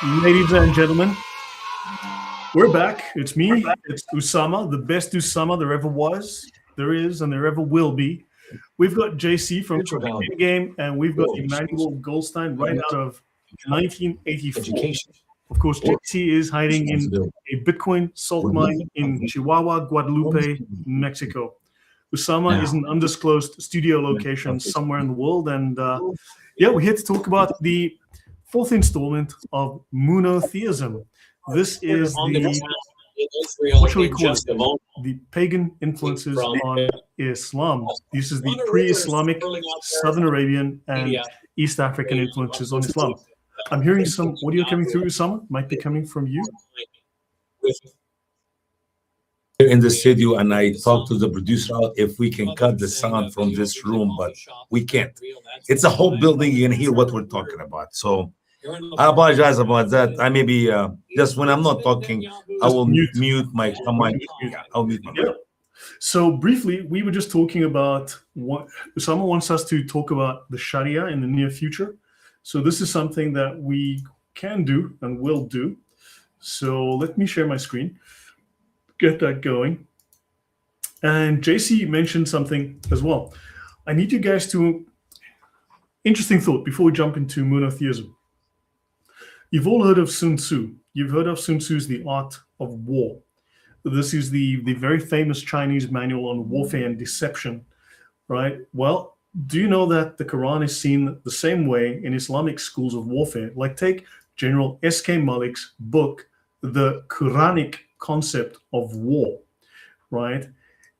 Ladies and gentlemen, we're back. It's me. It's Usama, the best Usama there ever was, there is, and there ever will be. We've got JC from Pagan Game, and we've got Emmanuel Goldstein right out of 1984. Of course, JC is hiding in a Bitcoin salt mine in Chihuahua, Guadalupe, Mexico. Usama is an undisclosed studio location somewhere in the world, and we're here to talk about the fourth installment of MOONoTheism. This is what shall we call it? The pagan influences on Islam. This is the pre-Islamic Southern Arabian and East African influences on Islam. I'm hearing some audio coming through, Usama. Might be coming from you. In the studio, and I talked to the producer if we can cut the sound from this room, but we can't. It's a whole building. You can hear what we're talking about. So I apologize about that. I may be just when I'm not talking, I will mute my mic. I'll mute my mic. So briefly, we were just talking about what someone wants us to talk about the Sharia in the near future. So this is something that we can do and will do. So let me share my screen, get that going. And JC mentioned something as well. I need you guys to, interesting thought before we jump into MOONoTheism. You've all heard of Sun Tzu. You've heard of Sun Tzu's The Art of War. This is the very famous Chinese manual on warfare and deception, right? Well, do you know that the Quran is seen the same way in Islamic schools of warfare? Like take General S.K. Malik's book, The Quranic Concept of War, right?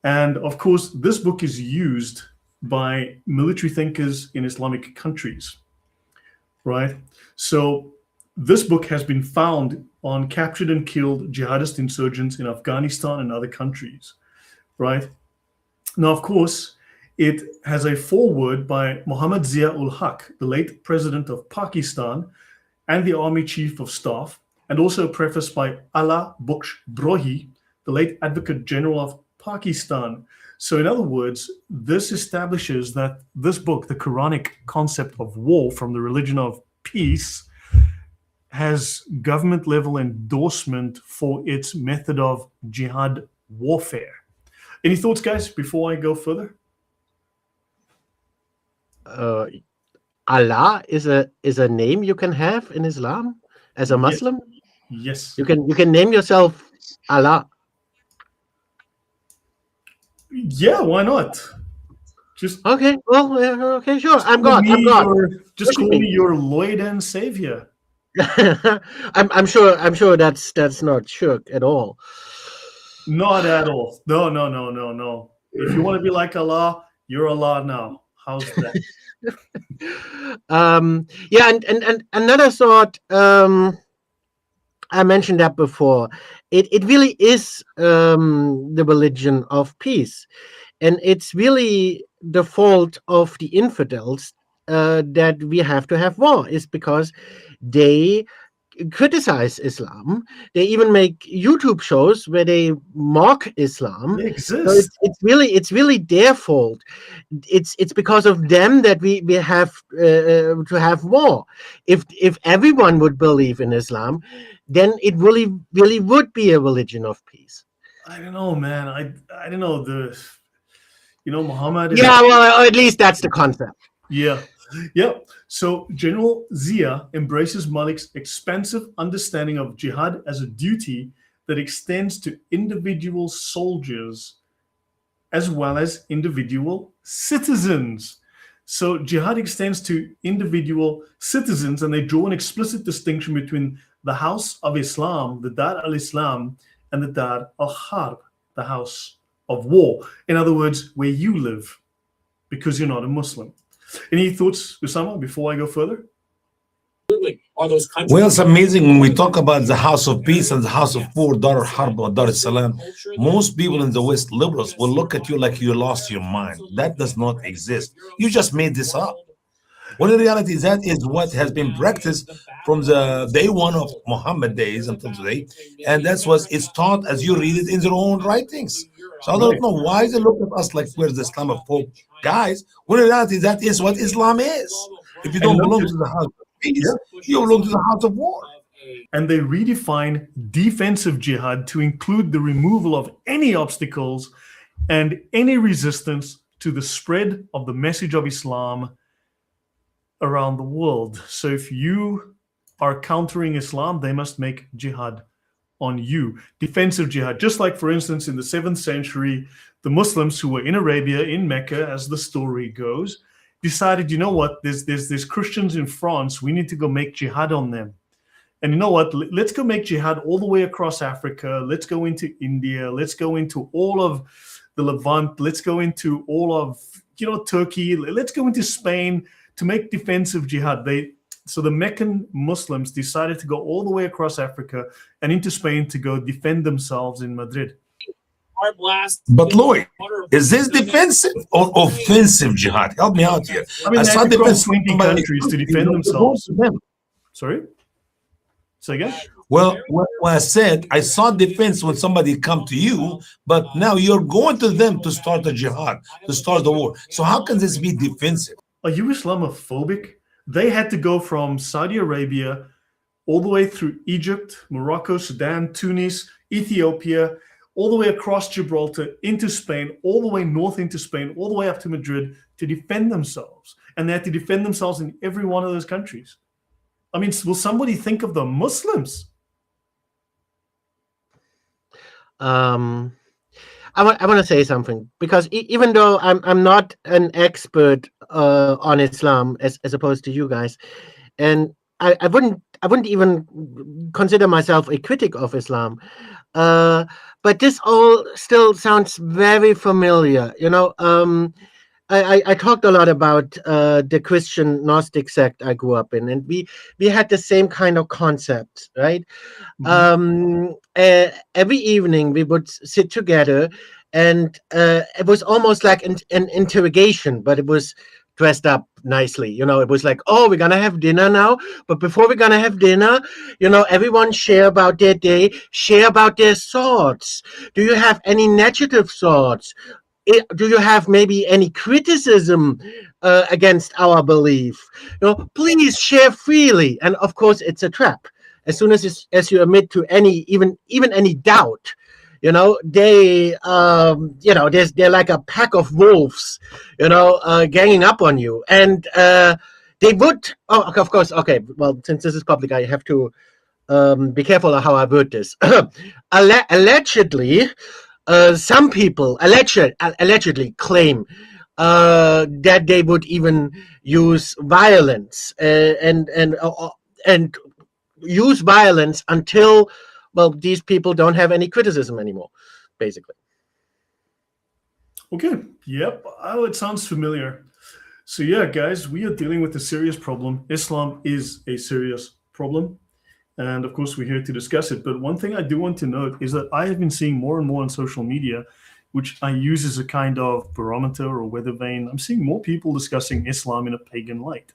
And of course, this book is used by military thinkers in Islamic countries, right? So this book has been found on captured and killed jihadist insurgents in Afghanistan and other countries, right? Now, of course, it has a foreword by Muhammad Zia-ul Haq, the late president of Pakistan and the army chief of staff, and also a preface by Ala Buksh Brohi, the late advocate general of Pakistan. So in other words, this establishes that this book, the Quranic Concept of War from the Religion of Peace, has government level endorsement for its method of jihad warfare. Any thoughts, guys, before I go further? Allah is a name you can have in Islam as a Muslim? Yes. You can name yourself Allah. Yeah, why not? Just okay, well, okay, sure. I'm God. Just call me your Lloyd and Savior. I'm sure that's not shirk at all. Not at all. No. If you want to be like Allah, you're Allah now. How's that? And another thought. I mentioned that before. It really is the religion of peace, and it's really the fault of the infidels that we have to have war. Is because they criticize Islam. They even make YouTube shows where they mock Islam. They exist. So it's really their fault. It's because of them that we have to have war. If everyone would believe in Islam, then it really would be a religion of peace. I don't know, man. I don't know Muhammad. Well, at least that's the concept. Yeah. So General Zia embraces Malik's expansive understanding of jihad as a duty that extends to individual soldiers as well as individual citizens. So jihad extends to individual citizens, and they draw an explicit distinction between the House of Islam, the Dar al-Islam, and the Dar al-Harb, the House of War. In other words, where you live, because you're not a Muslim. Any thoughts, Usama, before I go further? Well, it's amazing when we talk about the House of Peace and the House of War, Dar al-Harb or Dar al-Salam. Most people in the West, liberals, will look at you like you lost your mind. That does not exist. You just made this up. When in reality, that is what has been practiced from the day one of Muhammad days until today. And that's what it's taught as you read it in their own writings. So I don't know why they look at us like we're the Islamophobe guys. When in reality, that is what Islam is. If you don't belong to the House of Peace, you belong to the House of War. and they redefine defensive jihad to include the removal of any obstacles and any resistance to the spread of the message of Islam around the world. So if you are countering Islam, they must make jihad on you, defensive jihad. Just like, for instance, in the 7th century, the Muslims who were in Arabia, in Mecca, as the story goes, decided, you know what, there's Christians in France, we need to go make jihad on them. And you know what, let's go make jihad all the way across Africa. Let's go into India. Let's go into all of the Levant. Let's go into all of, Turkey. Let's go into Spain to make defensive jihad. So the Meccan Muslims decided to go all the way across Africa and into Spain to go defend themselves in Madrid. But Lloyd, is this defensive or offensive jihad? Help me out here. I mean, they had to cross 20 countries to defend themselves. Sorry? Say again? Well, when I said I saw defense when somebody come to you, but now you're going to them to start a jihad, to start the war. So how can this be defensive? Are you Islamophobic? They had to go from Saudi Arabia all the way through Egypt, Morocco, Sudan, Tunis, Ethiopia, all the way across Gibraltar into Spain, all the way north into Spain, all the way up to Madrid to defend themselves. And they had to defend themselves in every one of those countries. I mean, will somebody think of the Muslims? I want to say something, because even though I'm not an expert on Islam as opposed to you guys, and I wouldn't even consider myself a critic of Islam, but this all still sounds very familiar. I talked a lot about the Christian Gnostic sect I grew up in, and we had the same kind of concept, right? Mm-hmm. Every evening we would sit together, and it was almost like an interrogation, but it was dressed up nicely. It was like, oh, we're gonna have dinner now, but before we're gonna have dinner, everyone share about their day, share about their thoughts. Do you have any negative thoughts? Do you have maybe any criticism against our belief? Please share freely. And of course, it's a trap. As soon as you admit to even any doubt, they're like a pack of wolves, ganging up on you. And they would. Oh, of course. Okay. Well, since this is public, I have to be careful of how I word this. Allegedly. Some people allegedly claim that they would even use violence and use violence until, well, these people don't have any criticism anymore, basically. Okay. Yep. Oh, it sounds familiar. So yeah, guys, we are dealing with a serious problem. Islam is a serious problem. And of course, we're here to discuss it. But one thing I do want to note is that I have been seeing more and more on social media, which I use as a kind of barometer or weather vane. I'm seeing more people discussing Islam in a pagan light.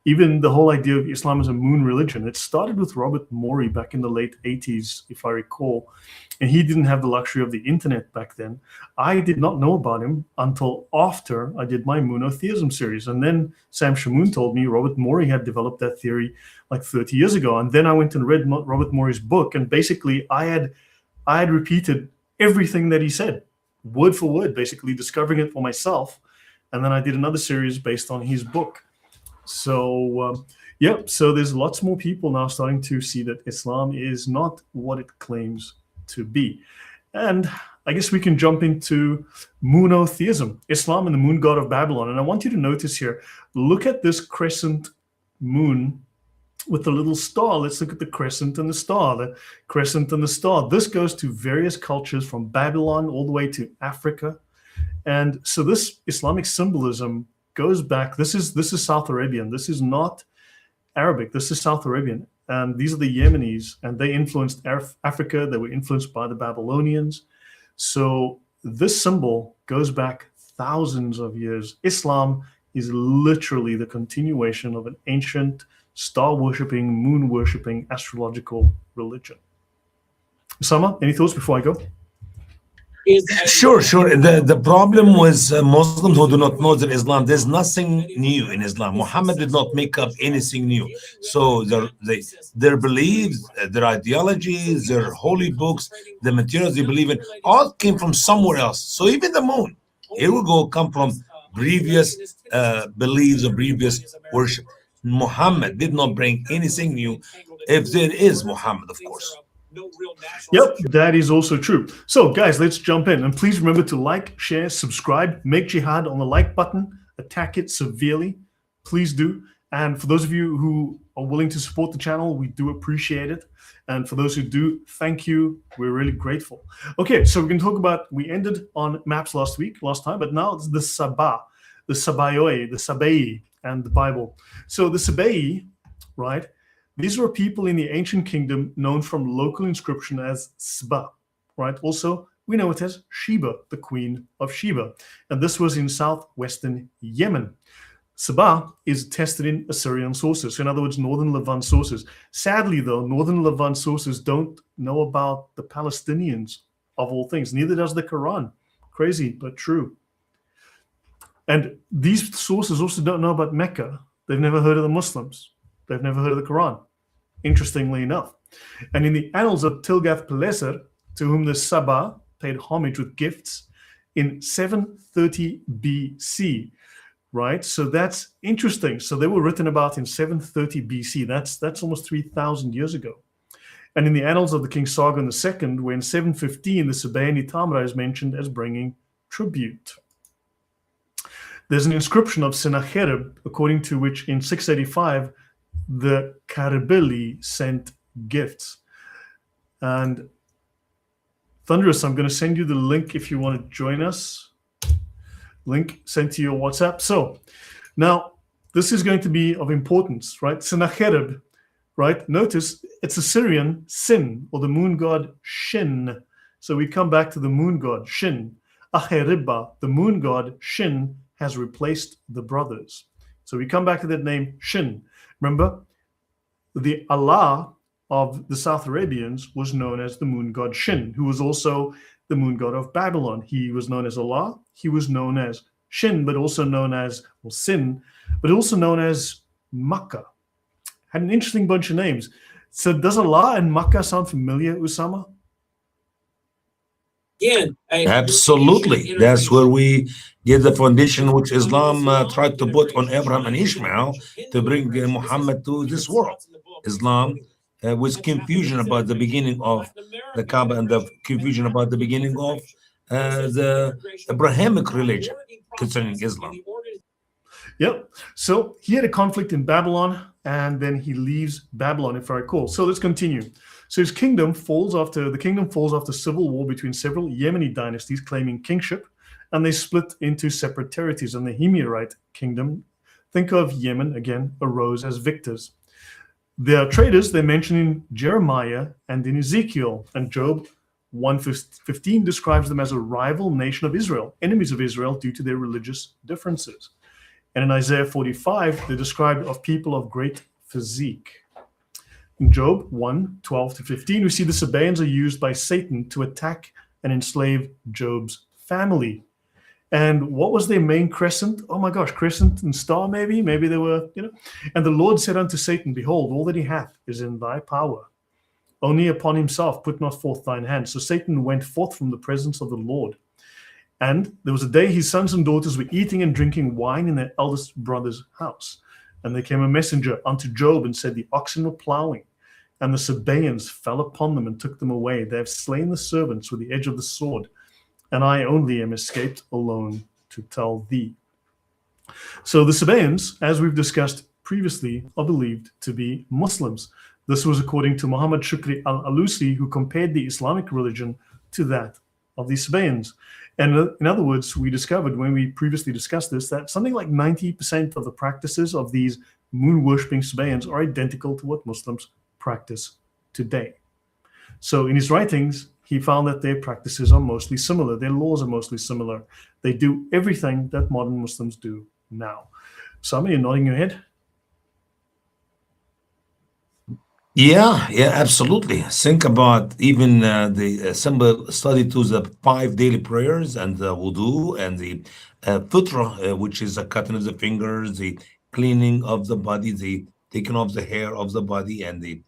Even the whole idea of Islam as a moon religion. It started with Robert Morey back in the late 80s, if I recall. And he didn't have the luxury of the internet back then. I did not know about him until after I did my MOONoTheism series. And then Sam Shamoon told me Robert Morey had developed that theory like 30 years ago. And then I went and read Robert Morey's book. And basically I had repeated everything that he said, word for word, basically discovering it for myself. And then I did another series based on his book. So, so there's lots more people now starting to see that Islam is not what it claims to be. And I guess we can jump into MOONoTheism, Islam and the moon god of Babylon. And I want you to notice here, look at this crescent moon with the little star. Let's look at the crescent and the star, the crescent and the star. This goes to various cultures from Babylon all the way to Africa. And so this Islamic symbolism goes back. This is South Arabian. This is not Arabic. This is South Arabian. And these are the Yemenis, and they influenced Africa. They were influenced by the Babylonians. So this symbol goes back thousands of years. Islam is literally the continuation of an ancient star-worshipping, moon-worshipping, astrological religion. Osama, any thoughts before I go? Sure, sure. The problem with Muslims who do not know their Islam, there's nothing new in Islam. Muhammad did not make up anything new. So their beliefs, their ideologies, their holy books, the materials they believe in, all came from somewhere else. So even the moon, it will come from previous beliefs or previous worship. Muhammad did not bring anything new, if there is Muhammad, of course. Yep, that is also true. So, guys, let's jump in. And please remember to like, share, subscribe, make jihad on the like button, attack it severely. Please do. And for those of you who are willing to support the channel, we do appreciate it. And for those who do, thank you. We're really grateful. Okay, so we can talk about, we ended on maps last time, but now it's the Sabah, the Sabayoi, the Sabai, and the Bible. So the Sabai, right? These were people in the ancient kingdom known from local inscription as Sba, right? Also, we know it as Sheba, the queen of Sheba. And this was in southwestern Yemen. Saba is tested in Assyrian sources, so in other words, northern Levant sources. Sadly, though, northern Levant sources don't know about the Palestinians, of all things. Neither does the Quran. Crazy, but true. And these sources also don't know about Mecca. They've never heard of the Muslims. They've never heard of the Quran, interestingly enough. And in the annals of Tilgath-Pileser, to whom the Saba paid homage with gifts in 730 BC, right? So that's interesting. So they were written about in 730 BC. That's almost 3,000 years ago. And in the annals of the King Sargon II, where in 715, the Sabaean Tamra is mentioned as bringing tribute. There's an inscription of Sennacherib, according to which in 685, the Karabili sent gifts. And Thunderous, I'm going to send you the link if you want to join us. Link sent to your WhatsApp. So now this is going to be of importance, right? Sennacherib, right? Notice it's Assyrian Sin, or the moon god Shin. So we come back to the moon god Shin. Acheribba, the moon god Shin, has replaced the brothers. So we come back to that name Shin. Remember, the Allah of the South Arabians was known as the moon god Shin, who was also the moon god of Babylon. He was known as Allah. He was known as Shin, but also known as, well, Sin, but also known as Makkah. Had an interesting bunch of names. So does Allah and Makkah sound familiar, Usama? Absolutely. That's where we get the foundation which Islam tried to put on Abraham and Ishmael to bring Muhammad to this world. Islam was confusion about the beginning of the Kaaba and the confusion about the beginning of the Abrahamic religion concerning Islam. Yep. So he had a conflict in Babylon, and then he leaves Babylon, if I recall. So let's continue. So his kingdom falls after civil war between several Yemeni dynasties claiming kingship, and they split into separate territories. And the Himyarite kingdom, think of Yemen again, arose as victors. Their traders, they mention in Jeremiah and in Ezekiel, and Job 1:15 describes them as a rival nation of Israel, enemies of Israel due to their religious differences. And in Isaiah 45, they're described of people of great physique. In Job 1:12-15, we see the Sabaeans are used by Satan to attack and enslave Job's family. And what was their main crescent? Oh my gosh, crescent and star maybe? Maybe they were, And the Lord said unto Satan, Behold, all that he hath is in thy power. Only upon himself put not forth thine hand. So Satan went forth from the presence of the Lord. And there was a day his sons and daughters were eating and drinking wine in their eldest brother's house. And there came a messenger unto Job and said, The oxen were plowing, and the Sabaeans fell upon them and took them away. They have slain the servants with the edge of the sword, and I only am escaped alone to tell thee. So the Sabaeans, as we've discussed previously, are believed to be Muslims. This was according to Muhammad Shukri al-Alusi, who compared the Islamic religion to that of the Sabaeans. And in other words, we discovered when we previously discussed this, that something like 90% of the practices of these moon-worshipping Sabaeans are identical to what Muslims practice today. So in his writings, he found that their practices are mostly similar. Their laws are mostly similar. They do everything that modern Muslims do now. Sami, you're nodding your head? Yeah, yeah, absolutely. Think about even the simple study to the 5 daily prayers and the wudu and the fitra, which is the cutting of the fingers, the cleaning of the body, the taking off the hair of the body, and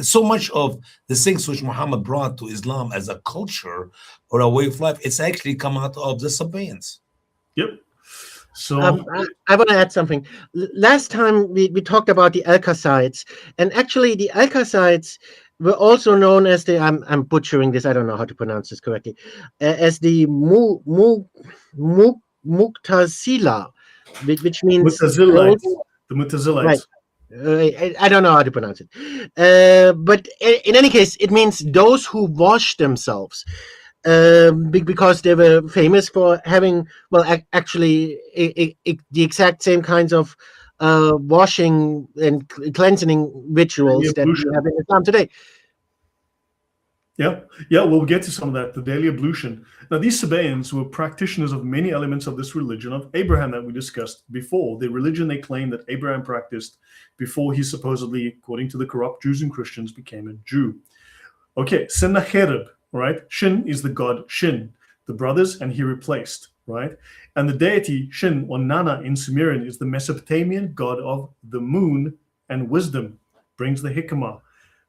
so much of the things which Muhammad brought to Islam as a culture or a way of life, it's actually come out of the Sabaeans. Yep. So I want to add something. Last time we talked about the Alkacides, and actually the Alkacides were also known as the I'm butchering this. I don't know how to pronounce this correctly, as the Muqtazila, which means those, Mutazilites, the right. Mutazilites. I don't know how to pronounce it, but in any case, it means those who wash themselves, because they were famous for having, well, actually, the exact same kinds of washing and cleansing Daily rituals that we ablution. have in Islam today. Yeah, yeah, we'll get to some of that, the daily ablution. Now, these Sabaeans were practitioners of many elements of this religion of Abraham that we discussed before. The religion they claim that Abraham practiced before he supposedly, according to the corrupt Jews and Christians, became a Jew. Okay, Sennacherib, right? Shin is the god Shin, the brothers, and he replaced, right? And the deity Shin or Nana in Sumerian is the Mesopotamian god of the moon and wisdom, brings the hikmah,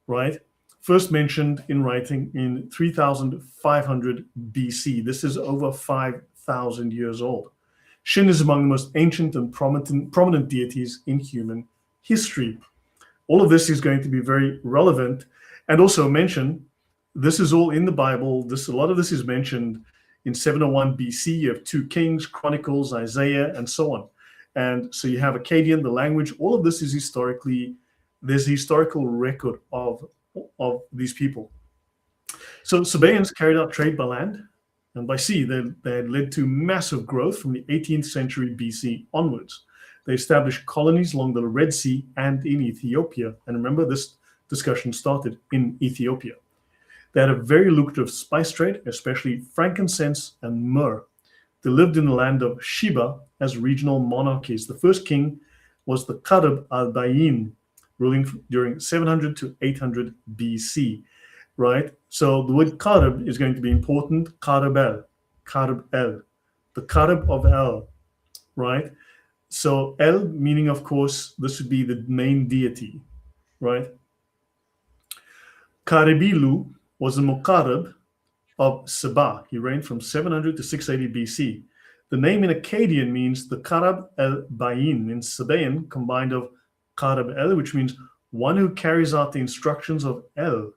right? First mentioned in writing in 3500 BC. This is over 5,000 years old. Shin is among the most ancient and prominent deities in human history. All of this is going to be very relevant and also mentioned. This is all in the Bible. A lot of this is mentioned in 701 BC. You have 2 Kings, Chronicles, Isaiah, and so on. And so you have Akkadian, the language. All of this is there's a historical record of these people. So Sabaeans carried out trade by land and by sea. They had led to massive growth from the 18th century BC onwards. They established colonies along the Red Sea and in Ethiopia. And remember, this discussion started in Ethiopia. They had a very lucrative spice trade, especially frankincense and myrrh. They lived in the land of Sheba as regional monarchies. The first king was the Qarib al-Bayin, ruling during 700 to 800 BC, right? So the word Qarib is going to be important. Qarib el, the Qarib of El, right? So El meaning, of course, this would be the main deity, right? Qaribilu was the Muqarib of Saba. He reigned from 700 to 680 BC. The name in Akkadian means the Qarib el-Bayin, in Sabaean combined of Qarib el, which means one who carries out the instructions of El,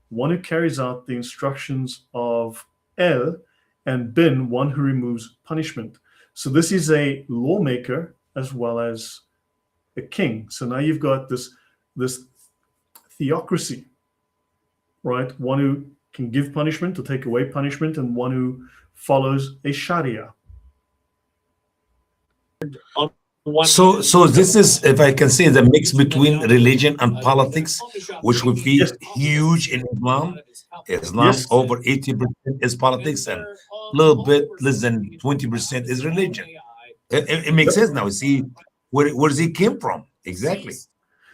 one who carries out the instructions of El, and Bin, one who removes punishment. So this is a lawmaker as well as a king. So now you've got this theocracy, right? One who can give punishment or take away punishment, and one who follows a Sharia. So this is, if I can say, the mix between religion and politics, which would be Yes. huge in Islam. Islam, Yes. over 80% is politics, and a little bit less than 20% is religion. It makes sense now. See where he came from. Exactly.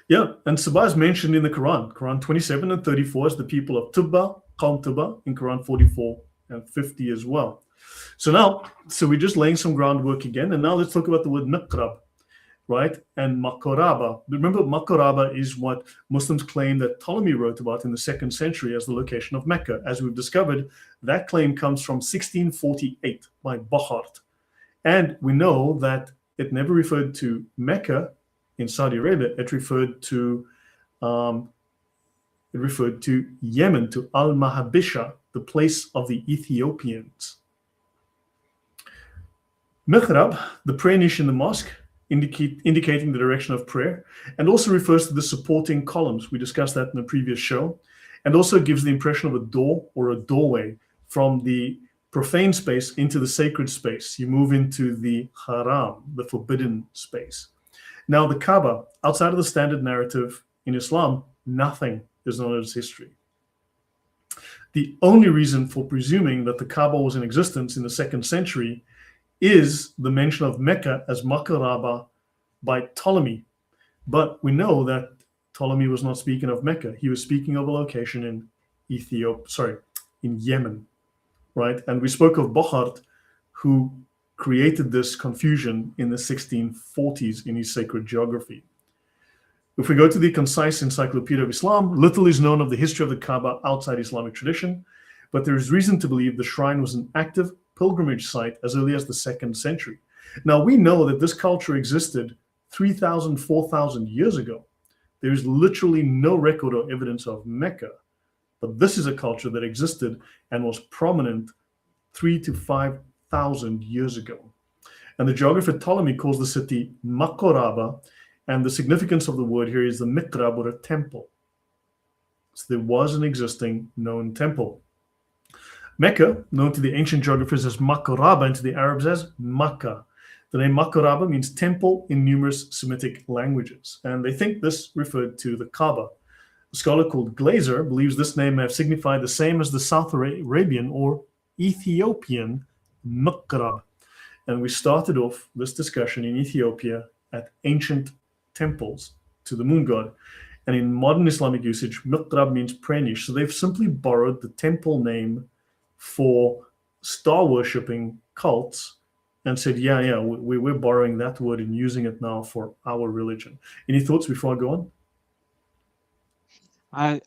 Yeah, and Sabah is mentioned in the Quran. Quran 27 and 34 is the people of Tubba, Qawm Tubba, in Quran 44 and 50 as well. So we're just laying some groundwork again, and now let's talk about the word Miqrab, right? And Makoraba. Remember, Makoraba is what Muslims claim that Ptolemy wrote about in the 2nd century as the location of Mecca. As we've discovered, that claim comes from 1648 by Bahart. And we know that it never referred to Mecca in Saudi Arabia. It referred to Yemen, to Al-Mahabisha, the place of the Ethiopians. Mihrab, the prayer niche in the mosque, indicating the direction of prayer, and also refers to the supporting columns. We discussed that in the previous show, and also gives the impression of a door or a doorway from the profane space into the sacred space. You move into the haram, the forbidden space. Now, the Kaaba, outside of the standard narrative in Islam, nothing is known as history. The only reason for presuming that the Kaaba was in existence in the 2nd century is the mention of Mecca as Makaraba by Ptolemy. But we know that Ptolemy was not speaking of Mecca. He was speaking of a location in in Yemen, right? And we spoke of Bochart, who created this confusion in the 1640s in his Sacred Geography. If we go to the Concise Encyclopedia of Islam, little is known of the history of the Kaaba outside Islamic tradition, but there is reason to believe the shrine was an active pilgrimage site as early as the 2nd century. Now, we know that this culture existed 3,000, 4,000 years ago. There is literally no record or evidence of Mecca, but this is a culture that existed and was prominent 3,000 to 5,000 years ago. And the geographer Ptolemy calls the city Makoraba, and the significance of the word here is the mikrab, or a temple. So there was an existing known temple. Mecca, known to the ancient geographers as Makoraba and to the Arabs as Makkah. The name Makoraba means temple in numerous Semitic languages, and they think this referred to the Kaaba. A scholar called Glaser believes this name may have signified the same as the South Arabian or Ethiopian Mikrab. And we started off this discussion in Ethiopia at ancient temples to the moon god. And in modern Islamic usage, Mikrab means prayer niche. So they've simply borrowed the temple name for star worshipping cults and said, we're borrowing that word and using it now for our religion. Any thoughts before I go on?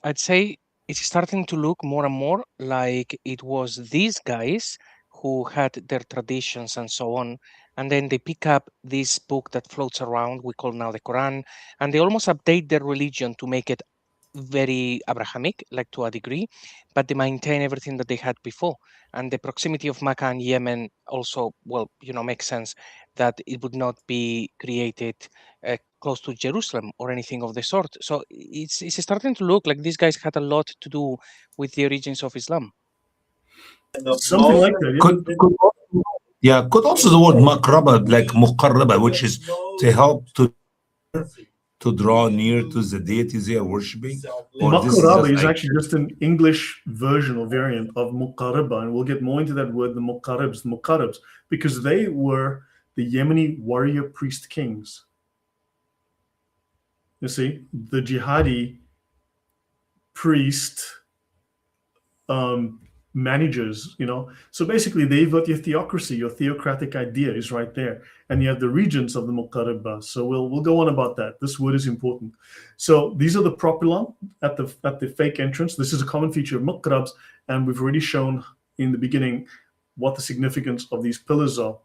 I'd say it's starting to look more and more like it was these guys who had their traditions and so on, and then they pick up this book that floats around, we call now the Quran, and they almost update their religion to make it very Abrahamic, like to a degree, but they maintain everything that they had before. And the proximity of Makkah and Yemen also, makes sense that it would not be created close to Jerusalem or anything of the sort. So it's starting to look like these guys had a lot to do with the origins of Islam. Something like that. Could also the word makraba, like muqarraba, which is to help to draw near to the deities they are worshipping? Makaraba is actually just an English version or variant of Muqarriba, and we'll get more into that word, the Muqarribs, because they were the Yemeni warrior priest kings. You see, the jihadi priest managers, So basically, they've got your theocracy, your theocratic idea is right there. And you have the regents of the Muqarriba. So we'll go on about that. This word is important. So these are the propylon at the fake entrance. This is a common feature of Muqarrabs, and we've already shown in the beginning what the significance of these pillars are.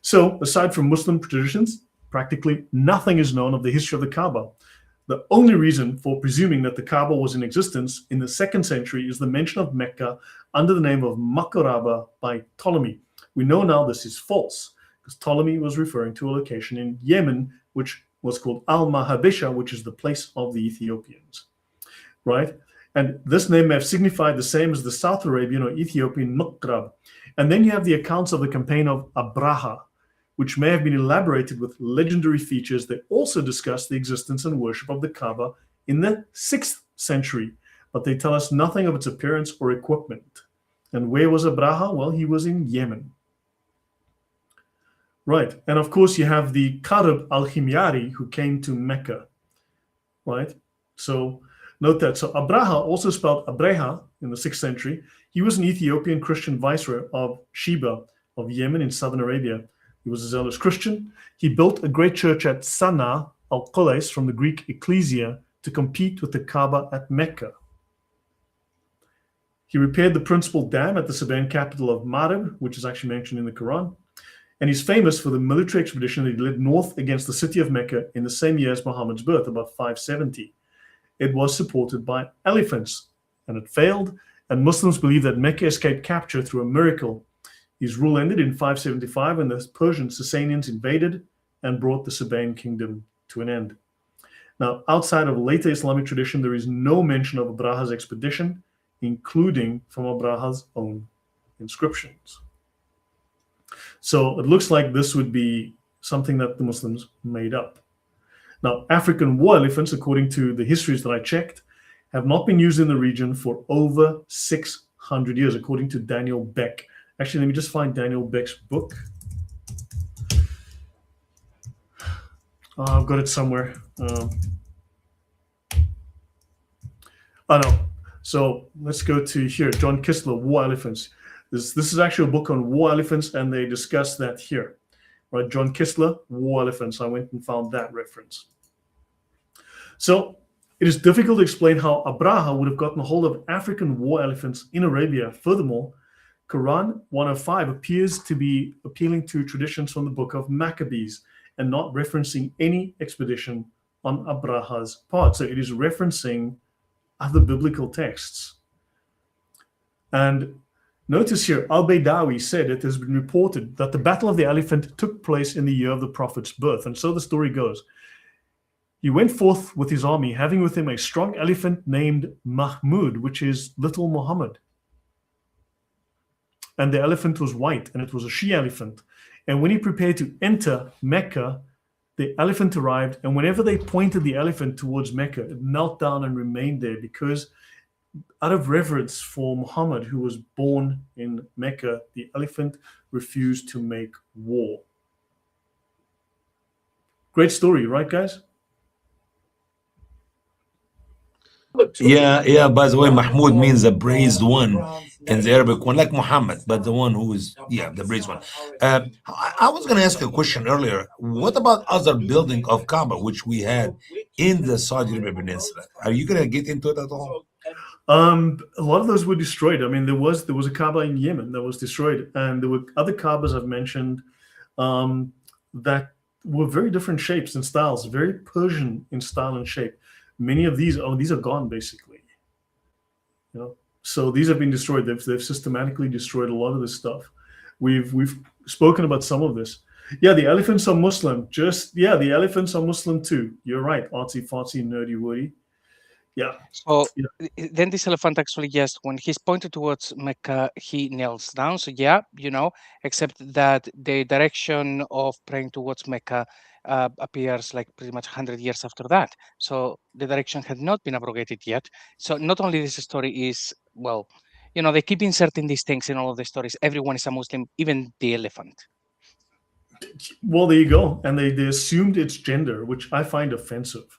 So aside from Muslim traditions, practically nothing is known of the history of the Kaaba. The only reason for presuming that the Kaaba was in existence in the 2nd century is the mention of Mecca under the name of Makoraba by Ptolemy. We know now this is false, because Ptolemy was referring to a location in Yemen, which was called Al-Mahabisha, which is the place of the Ethiopians, right? And this name may have signified the same as the South Arabian or Ethiopian Muqrab. And then you have the accounts of the campaign of Abraha, which may have been elaborated with legendary features that also discuss the existence and worship of the Kaaba in the 6th century, but they tell us nothing of its appearance or equipment. And where was Abraha? Well, he was in Yemen. Right, and of course you have the Karib al-Himyari who came to Mecca, right? So note that. So Abraha, also spelled Abreha in the 6th century, he was an Ethiopian Christian viceroy of Sheba of Yemen in southern Arabia. He was a zealous Christian. He built a great church at Sana'a al-Qulais from the Greek ecclesia to compete with the Kaaba at Mecca. He repaired the principal dam at the Sabaean capital of Marib, which is actually mentioned in the Quran. And he's famous for the military expedition that he led north against the city of Mecca in the same year as Muhammad's birth, about 570. It was supported by elephants, and it failed, and Muslims believe that Mecca escaped capture through a miracle. His rule ended in 575 when the Persian Sasanians invaded and brought the Sabaean kingdom to an end. Now, outside of later Islamic tradition, there is no mention of Abraha's expedition, including from Abraha's own inscriptions. So it looks like this would be something that the Muslims made up. Now, African war elephants, according to the histories that I checked, have not been used in the region for over 600 years, according to Daniel Beck. Actually, let me just find Daniel Beck's book. I've got it somewhere. Oh no. So let's go to here. John Kistler, War Elephants. This is actually a book on war elephants, and they discuss that here. Right, John Kistler, War Elephants. I went and found that reference. So it is difficult to explain how Abraha would have gotten a hold of African war elephants in Arabia. Furthermore, Quran 105 appears to be appealing to traditions from the book of Maccabees and not referencing any expedition on Abraha's part. So it is referencing other biblical texts. And notice here, Al-Baydawi said it has been reported that the Battle of the Elephant took place in the year of the Prophet's birth. And so the story goes. He went forth with his army, having with him a strong elephant named Mahmud, which is little Muhammad. And the elephant was white, and it was a she-elephant. And when he prepared to enter Mecca, the elephant arrived, and whenever they pointed the elephant towards Mecca, it knelt down and remained there because out of reverence for Muhammad, who was born in Mecca, the elephant refused to make war. Great story, right, guys? Yeah. By the way, Mahmoud means the praised one in the Arabic one, like Muhammad, but the one who is, the praised one. I was going to ask a question earlier. What about other building of Kaaba, which we had in the Saudi Arabia Peninsula? Are you going to get into it at all? A lot of those were destroyed. I mean, there was a Kaaba in Yemen that was destroyed, and there were other Kaabas I've mentioned that were very different shapes and styles, very Persian in style and shape. Many of these are gone basically. So these have been destroyed. They've systematically destroyed a lot of this stuff. We've spoken about some of this. Yeah, the elephants are Muslim. The elephants are Muslim too. You're right, artsy fartsy nerdy woody. Yeah. So then this elephant actually, yes, when he's pointed towards Mecca, he kneels down. So except that the direction of praying towards Mecca appears like pretty much 100 years after that. So the direction had not been abrogated yet. So not only this story is, they keep inserting these things in all of the stories. Everyone is a Muslim, even the elephant. Well, there you go. And they assumed its gender, which I find offensive.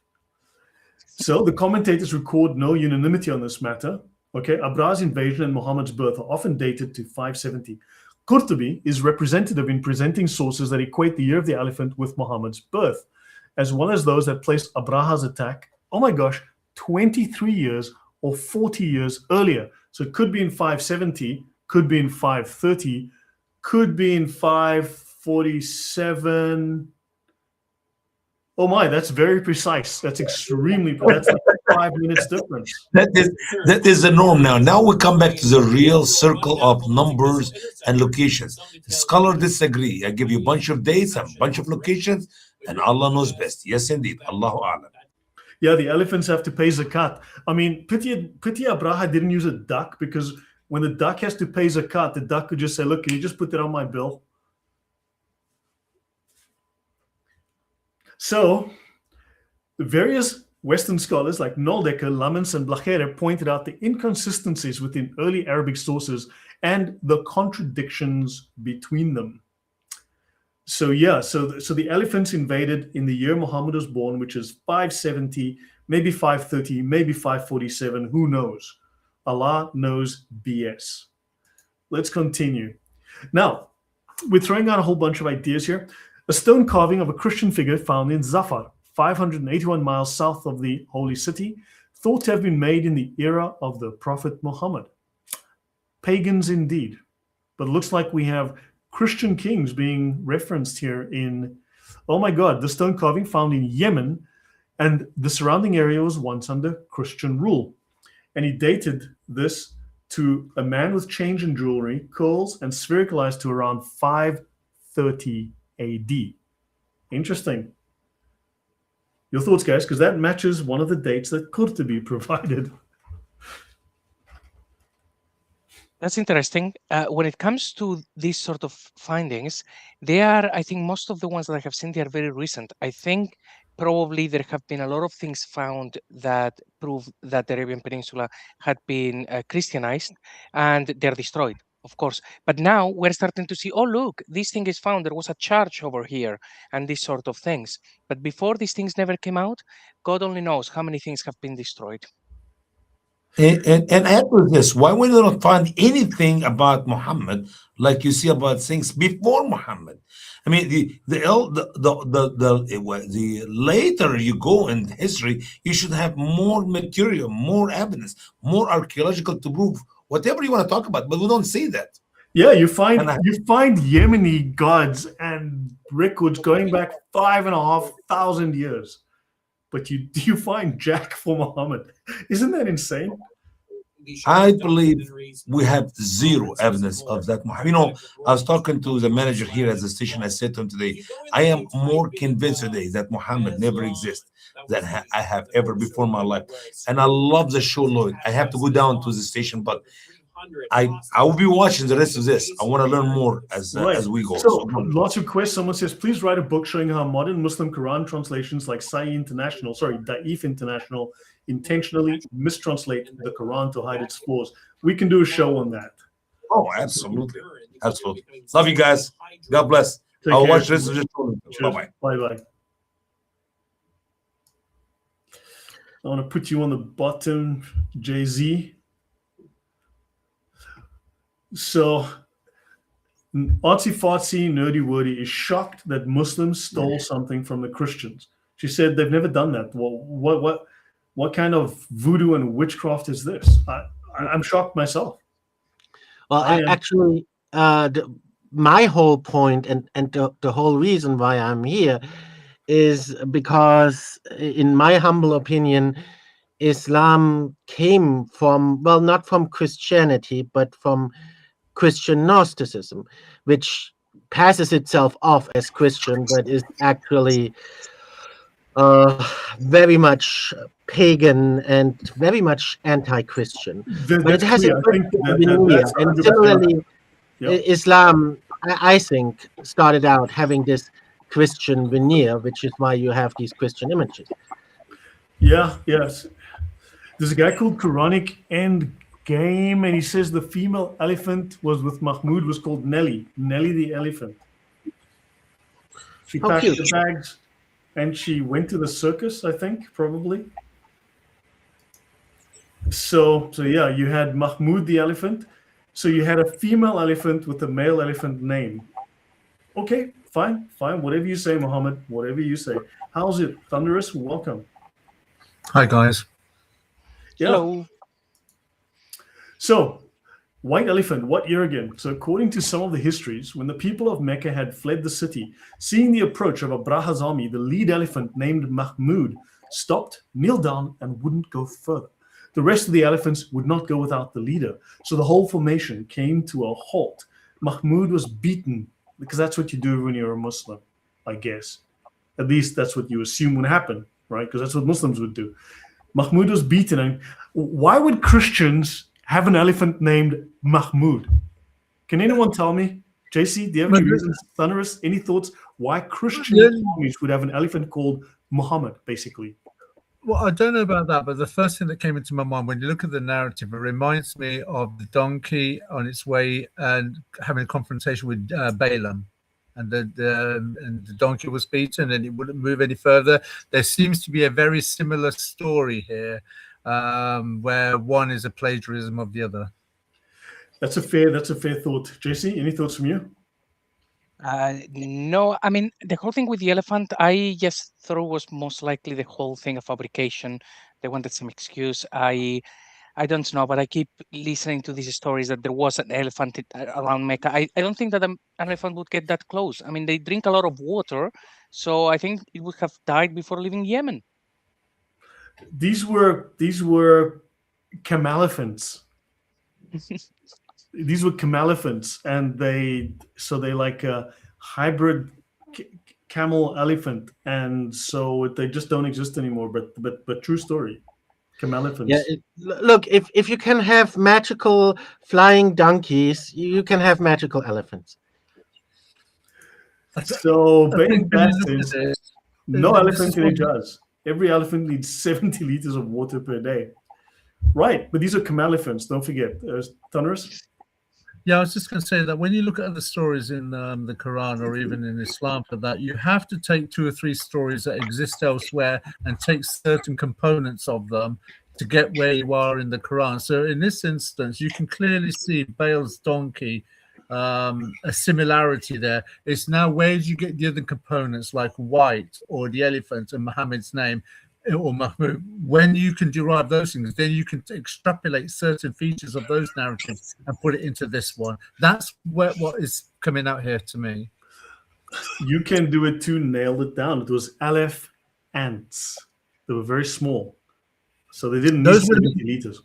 So the commentators record no unanimity on this matter. Okay, Abraha's invasion and Muhammad's birth are often dated to 570. Qurtubi is representative in presenting sources that equate the year of the elephant with Muhammad's birth, as well as those that place Abraha's attack, 23 years or 40 years earlier. So it could be in 570, could be in 530, could be in 547. Oh my, that's very precise. That's extremely, that's like 5 minutes difference. That is the norm now. Now we come back to the real circle of numbers and locations. Scholars disagree. I give you a bunch of dates and a bunch of locations, and Allah knows best. Yes, indeed. Allahu A'lam. Yeah, the elephants have to pay zakat. I mean, pity Abraha didn't use a duck, because when the duck has to pay zakat, the duck could just say, look, can you just put that on my bill? So, various Western scholars like Noldecker, Lammens, and Blachere pointed out the inconsistencies within early Arabic sources and the contradictions between them. So the elephants invaded in the year Muhammad was born, which is 570, maybe 530, maybe 547, who knows? Allah knows BS. Let's continue. Now, we're throwing out a whole bunch of ideas here. A stone carving of a Christian figure found in Zafar, 581 miles south of the holy city, thought to have been made in the era of the Prophet Muhammad. Pagans indeed. But it looks like we have Christian kings being referenced here in, oh my God, the stone carving found in Yemen, and the surrounding area was once under Christian rule. And he dated this to a man with change in jewelry, curls, and sphericalized to around 530 AD. Interesting. Your thoughts, guys, because that matches one of the dates that Qurtubi provided. That's interesting. When it comes to these sort of findings, they are, I think most of the ones that I have seen, they are very recent. I think probably there have been a lot of things found that prove that the Arabian Peninsula had been Christianized, and they're destroyed, of course. But now we're starting to see, oh, look, this thing is found. There was a church over here and these sort of things. But before these things never came out, God only knows how many things have been destroyed. And add to this, why would you not find anything about Muhammad like you see about things before Muhammad? I mean, the later you go in history, you should have more material, more evidence, more archaeological to prove whatever you want to talk about. But we don't see that. Yeah, you find And Yemeni gods and records going back 5,500 years, but you find Jack for Muhammad. Isn't that insane? I believe we have zero evidence of that. You know, I was talking to the manager here at the station. I said to him today, I am more convinced today that Muhammad never exists than I have ever before in my life. And I love the show, Lloyd. I have to go down to the station, but I will be watching the rest of this. I want to learn more as we go. So lots of questions. Someone says, please write a book showing how modern Muslim Quran translations like Da'if International intentionally mistranslate the Quran to hide its flaws. We can do a show on that. Oh, absolutely. Absolutely. Love you guys. God bless. Take I'll care. watch this. Bye-bye. Bye-bye. I want to put you on the bottom, Jay-Z. So, Artsy Fartsy Nerdy Wordy is shocked that Muslims stole something from the Christians. She said they've never done that. Well, what kind of voodoo and witchcraft is this? I'm shocked myself. Well, actually, my whole point and the whole reason why I'm here is because, in my humble opinion, Islam came from, well, not from Christianity, but from Christian Gnosticism, which passes itself off as Christian, but is actually very much pagan and very much anti-Christian. But it has a veneer, and similarly, Islam, I think, started out having this Christian veneer, which is why you have these Christian images. Yeah, yes. There's a guy called Quranic End Game, and he says the female elephant was with Mahmud was called Nelly the elephant. She packed the bags and she went to the circus, I think, probably. So yeah, you had Mahmud the elephant. So you had a female elephant with a male elephant name. Okay, fine, whatever you say, Muhammad, whatever you say. How's it? Thunderous, welcome. Hi, guys. Yeah. Hello. So, white elephant, what year again? So, according to some of the histories, when the people of Mecca had fled the city, seeing the approach of Abraha's army, the lead elephant named Mahmud stopped, kneeled down, and wouldn't go further. The rest of the elephants would not go without the leader. So the whole formation came to a halt. Mahmud was beaten, because that's what you do when you're a Muslim, I guess. At least that's what you assume would happen, right? Because that's what Muslims would do. Mahmud was beaten. And why would Christians have an elephant named Mahmud? Can anyone tell me? JC, do you have any reasons? Thunderous, any thoughts why Christian armies would have an elephant called Muhammad, basically? Well, I don't know about that, but the first thing that came into my mind when you look at the narrative, it reminds me of the donkey on its way and having a confrontation with Balaam, and the donkey was beaten and it wouldn't move any further. There seems to be a very similar story here, where one is a plagiarism of the other. That's a fair thought. JC, any thoughts from you? No, I mean, the whole thing with the elephant, I just thought was most likely the whole thing a fabrication. They wanted some excuse. I don't know, but I keep listening to these stories that there was an elephant around Mecca. I don't think that an elephant would get that close. I mean, they drink a lot of water, so I think it would have died before leaving Yemen. These were camelephants. These were camelephants, and they like a hybrid camel elephant, and so they just don't exist anymore. But true story, camelephants. Yeah, look, if you can have magical flying donkeys, you can have magical elephants. So Ben says no elephant in a jazz. Every elephant needs 70 liters of water per day. Right, but these are camelephants. Don't forget, Thunderous. Yeah, I was just going to say that when you look at other stories in the Quran or even in Islam for that, you have to take 2 or 3 stories that exist elsewhere and take certain components of them to get where you are in the Quran. So in this instance, you can clearly see Baal's donkey, a similarity there. It's now, where do you get the other components like white or the elephant and Muhammad's name or Mahmud? When you can derive those things, then you can extrapolate certain features of those narratives and put it into this one. That's what is coming out here to me. You can do it too. Nailed it down. It was Aleph ants. They were very small, so they didn't need 70 liters.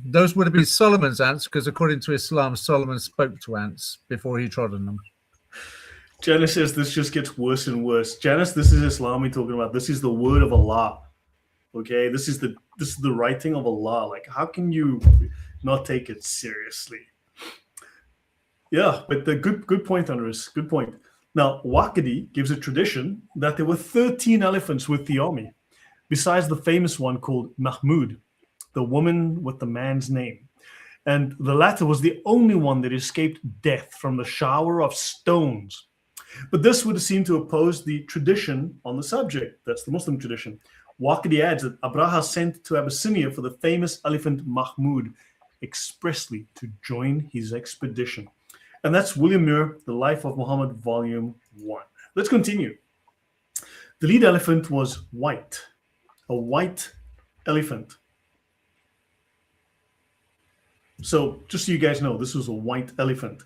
Those would have been Solomon's ants, because according to Islam, Solomon spoke to ants before he trod on them. Janice says this just gets worse and worse. Janice, this is Islam we're talking about. This is the word of Allah. Okay, this is the writing of Allah. Like, how can you not take it seriously? Yeah, but the good point, Andres. Good point. Now, Waqidi gives a tradition that there were 13 elephants with the army, besides the famous one called Mahmud, the woman with the man's name. And the latter was the only one that escaped death from the shower of stones. But this would seem to oppose the tradition on the subject. That's the Muslim tradition. Waqidi adds that Abraha sent to Abyssinia for the famous elephant Mahmud expressly to join his expedition. And that's William Muir, The Life of Muhammad, Volume 1. Let's continue. The lead elephant was white, a white elephant. So just so you guys know, this was a white elephant.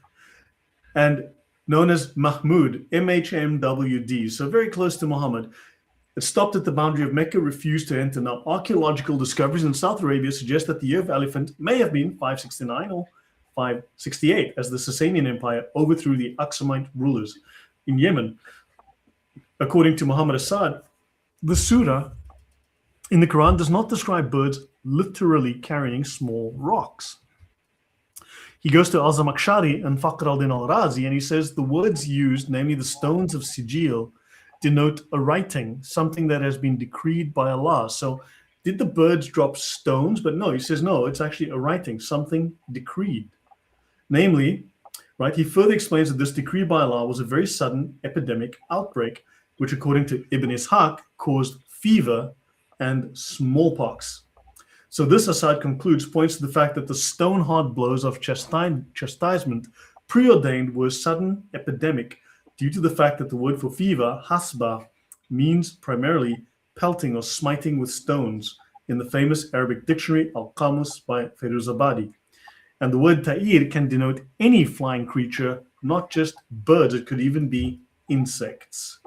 And known as Mahmud, MHMWD, so very close to Muhammad. It stopped at the boundary of Mecca, refused to enter. Now, archaeological discoveries in South Arabia suggest that the year of elephant may have been 569 or 568, as the Sasanian Empire overthrew the Aksumite rulers in Yemen. According to Muhammad Assad, the surah in the Quran does not describe birds literally carrying small rocks. He goes to Al-Zamakhshari and Fakhr al-Din al-Razi, and he says the words used, namely the stones of Sijil, denote a writing, something that has been decreed by Allah. So did the birds drop stones? But no, he says no, it's actually a writing, something decreed. Namely, right, he further explains that this decree by Allah was a very sudden epidemic outbreak, which according to Ibn Ishaq caused fever and smallpox. So this, Assad concludes, points to the fact that the stone-hard blows of chastisement preordained were sudden epidemic due to the fact that the word for fever, hasba, means primarily pelting or smiting with stones in the famous Arabic dictionary Al-Qamus by Firuzabadi. And the word ta'ir can denote any flying creature, not just birds. It could even be insects.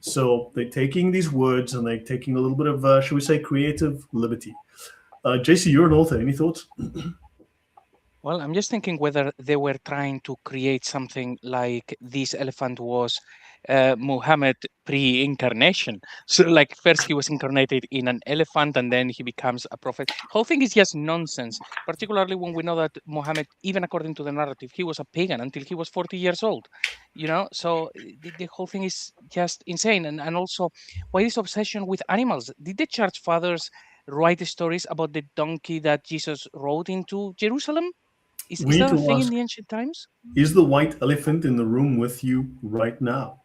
So they're taking these words and they're taking a little bit of, shall we say, creative liberty. JC, you're an author. Any thoughts? Well, I'm just thinking whether they were trying to create something like this elephant was Muhammad pre-incarnation. So like first he was incarnated in an elephant and then he becomes a prophet. Whole thing is just nonsense, particularly when we know that Muhammad, even according to the narrative, he was a pagan until he was 40 years old. You know, so the whole thing is just insane. And also, why this obsession with animals? Did the church fathers write stories about the donkey that Jesus rode into Jerusalem? Is that a thing in the ancient times? Is the white elephant in the room with you right now?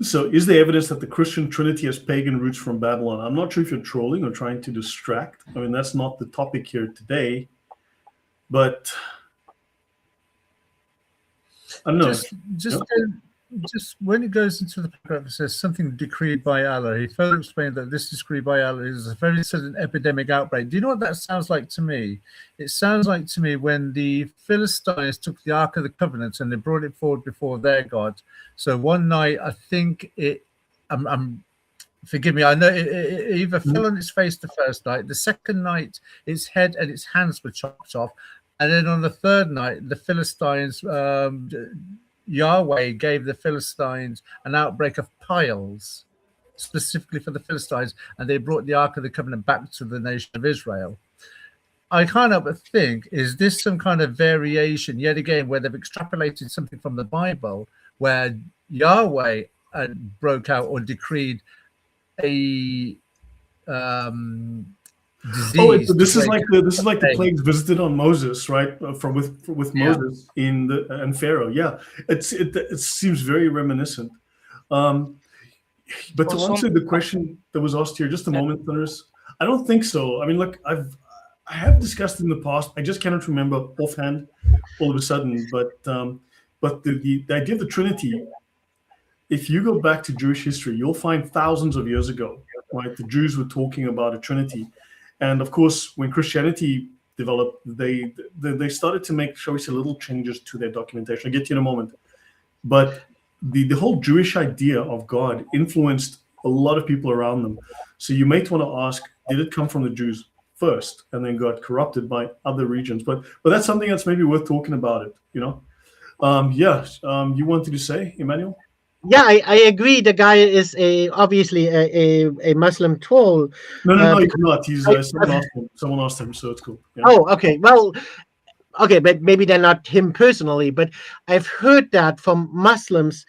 So is there evidence that the Christian Trinity has pagan roots from Babylon? I'm not sure if you're trolling or trying to distract. I mean, that's not the topic here today. But I don't know. Just when it goes into the paragraph, it says something decreed by Allah. He further explained that this decree by Allah is a very sudden epidemic outbreak. Do you know what that sounds like to me? It sounds like to me when the Philistines took the Ark of the Covenant and they brought it forward before their God. So one night, I think forgive me, I know it either fell on its face the first night. The second night, its head and its hands were chopped off. And then on the third night, the Philistines... Yahweh gave the Philistines an outbreak of piles, specifically for the Philistines, and they brought the Ark of the Covenant back to the nation of Israel. I can't help but think, is this some kind of variation, yet again, where they've extrapolated something from the Bible, where Yahweh broke out or decreed a disease? Oh, this is like the plagues visited on Moses, right? With Moses and Pharaoh. Yeah, it seems very reminiscent. But to Also, answer the question that was asked here, just a moment, Thunderous, I don't think so. I mean, look, I have discussed it in the past. I just cannot remember offhand all of a sudden. But the idea of the Trinity, if you go back to Jewish history, you'll find thousands of years ago, right? The Jews were talking about a Trinity, and of course, when Christianity developed, they started to make, shall we say, little changes to their documentation. I'll get to you in a moment. But the whole Jewish idea of God influenced a lot of people around them. So you might want to ask, did it come from the Jews first and then got corrupted by other regions? But that's something that's maybe worth talking about it, you know? You wanted to say, Emmanuel? Yeah, I agree. The guy is obviously a Muslim troll. No, he's not. He's I- someone asked him, so it's cool. Yeah. Oh, okay. Well, okay, but maybe they're not him personally, but I've heard that from Muslims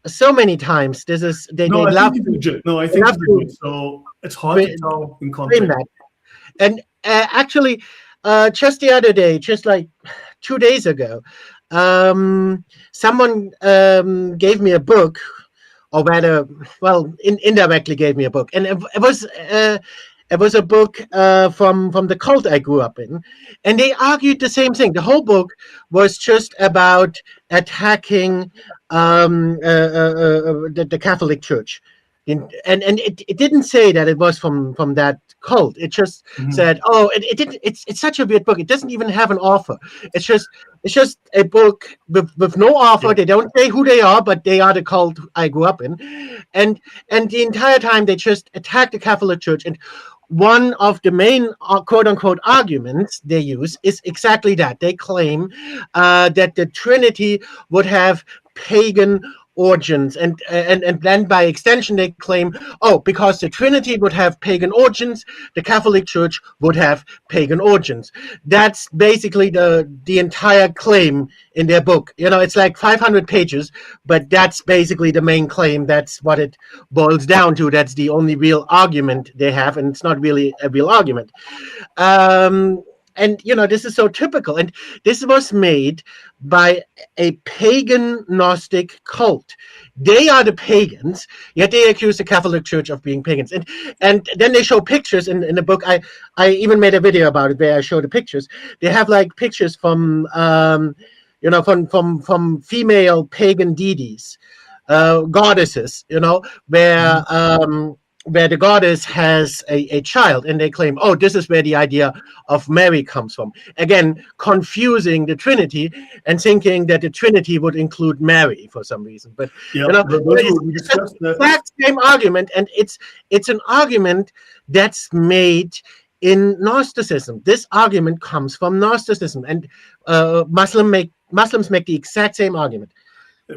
so many times. This is they No, I love think he's legit. No, I they think love he's legit. So it's hard to tell in claim context. that. And actually, just the other day, just like 2 days ago, someone gave me a book, or rather, well, indirectly gave me a book, and it was a book from the cult I grew up in, and they argued the same thing. The whole book was just about attacking the Catholic Church. And it didn't say that it was from that cult. It just said, "Oh, it didn't." It's such a weird book. It doesn't even have an author. It's just a book with no author. Yeah. They don't say who they are, but they are the cult I grew up in, and the entire time they just attack the Catholic Church. And one of the main quote unquote arguments they use is exactly that. They claim that the Trinity would have pagan origins, and then by extension they claim, oh, because the Trinity would have pagan origins, the Catholic Church would have pagan origins. That's basically the entire claim in their book. You know, it's like 500 pages, but that's basically the main claim. That's what it boils down to. That's the only real argument they have, and it's not really a real argument. And you know, this is so typical, and this was made by a pagan Gnostic cult. They are the pagans, yet they accuse the Catholic Church of being pagans. And then they show pictures in the book. I even made a video about it where I show the pictures. They have like pictures from from female pagan deities, goddesses, you know, where the goddess has a child, and they claim, oh, this is where the idea of Mary comes from. Again, confusing the Trinity and thinking that the Trinity would include Mary for some reason. But Yeah, you know, we discussed the that. exact same argument, and it's an argument that's made in Gnosticism. This argument comes from Gnosticism, and Muslims make the exact same argument.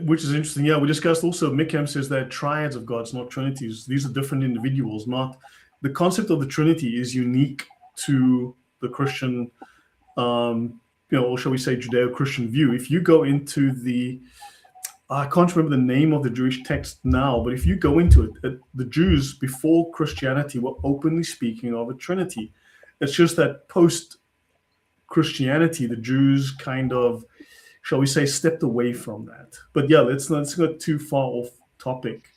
Which is interesting. Yeah, we discussed also, Mikem says that triads of gods, not trinities. These are different individuals, not the concept of the Trinity is unique to the Christian, or shall we say Judeo-Christian view. If you go into I can't remember the name of the Jewish text now, but if you go into it, the Jews before Christianity were openly speaking of a Trinity. It's just that post-Christianity, the Jews kind of, shall we say, stepped away from that. But yeah, let's not go too far off topic.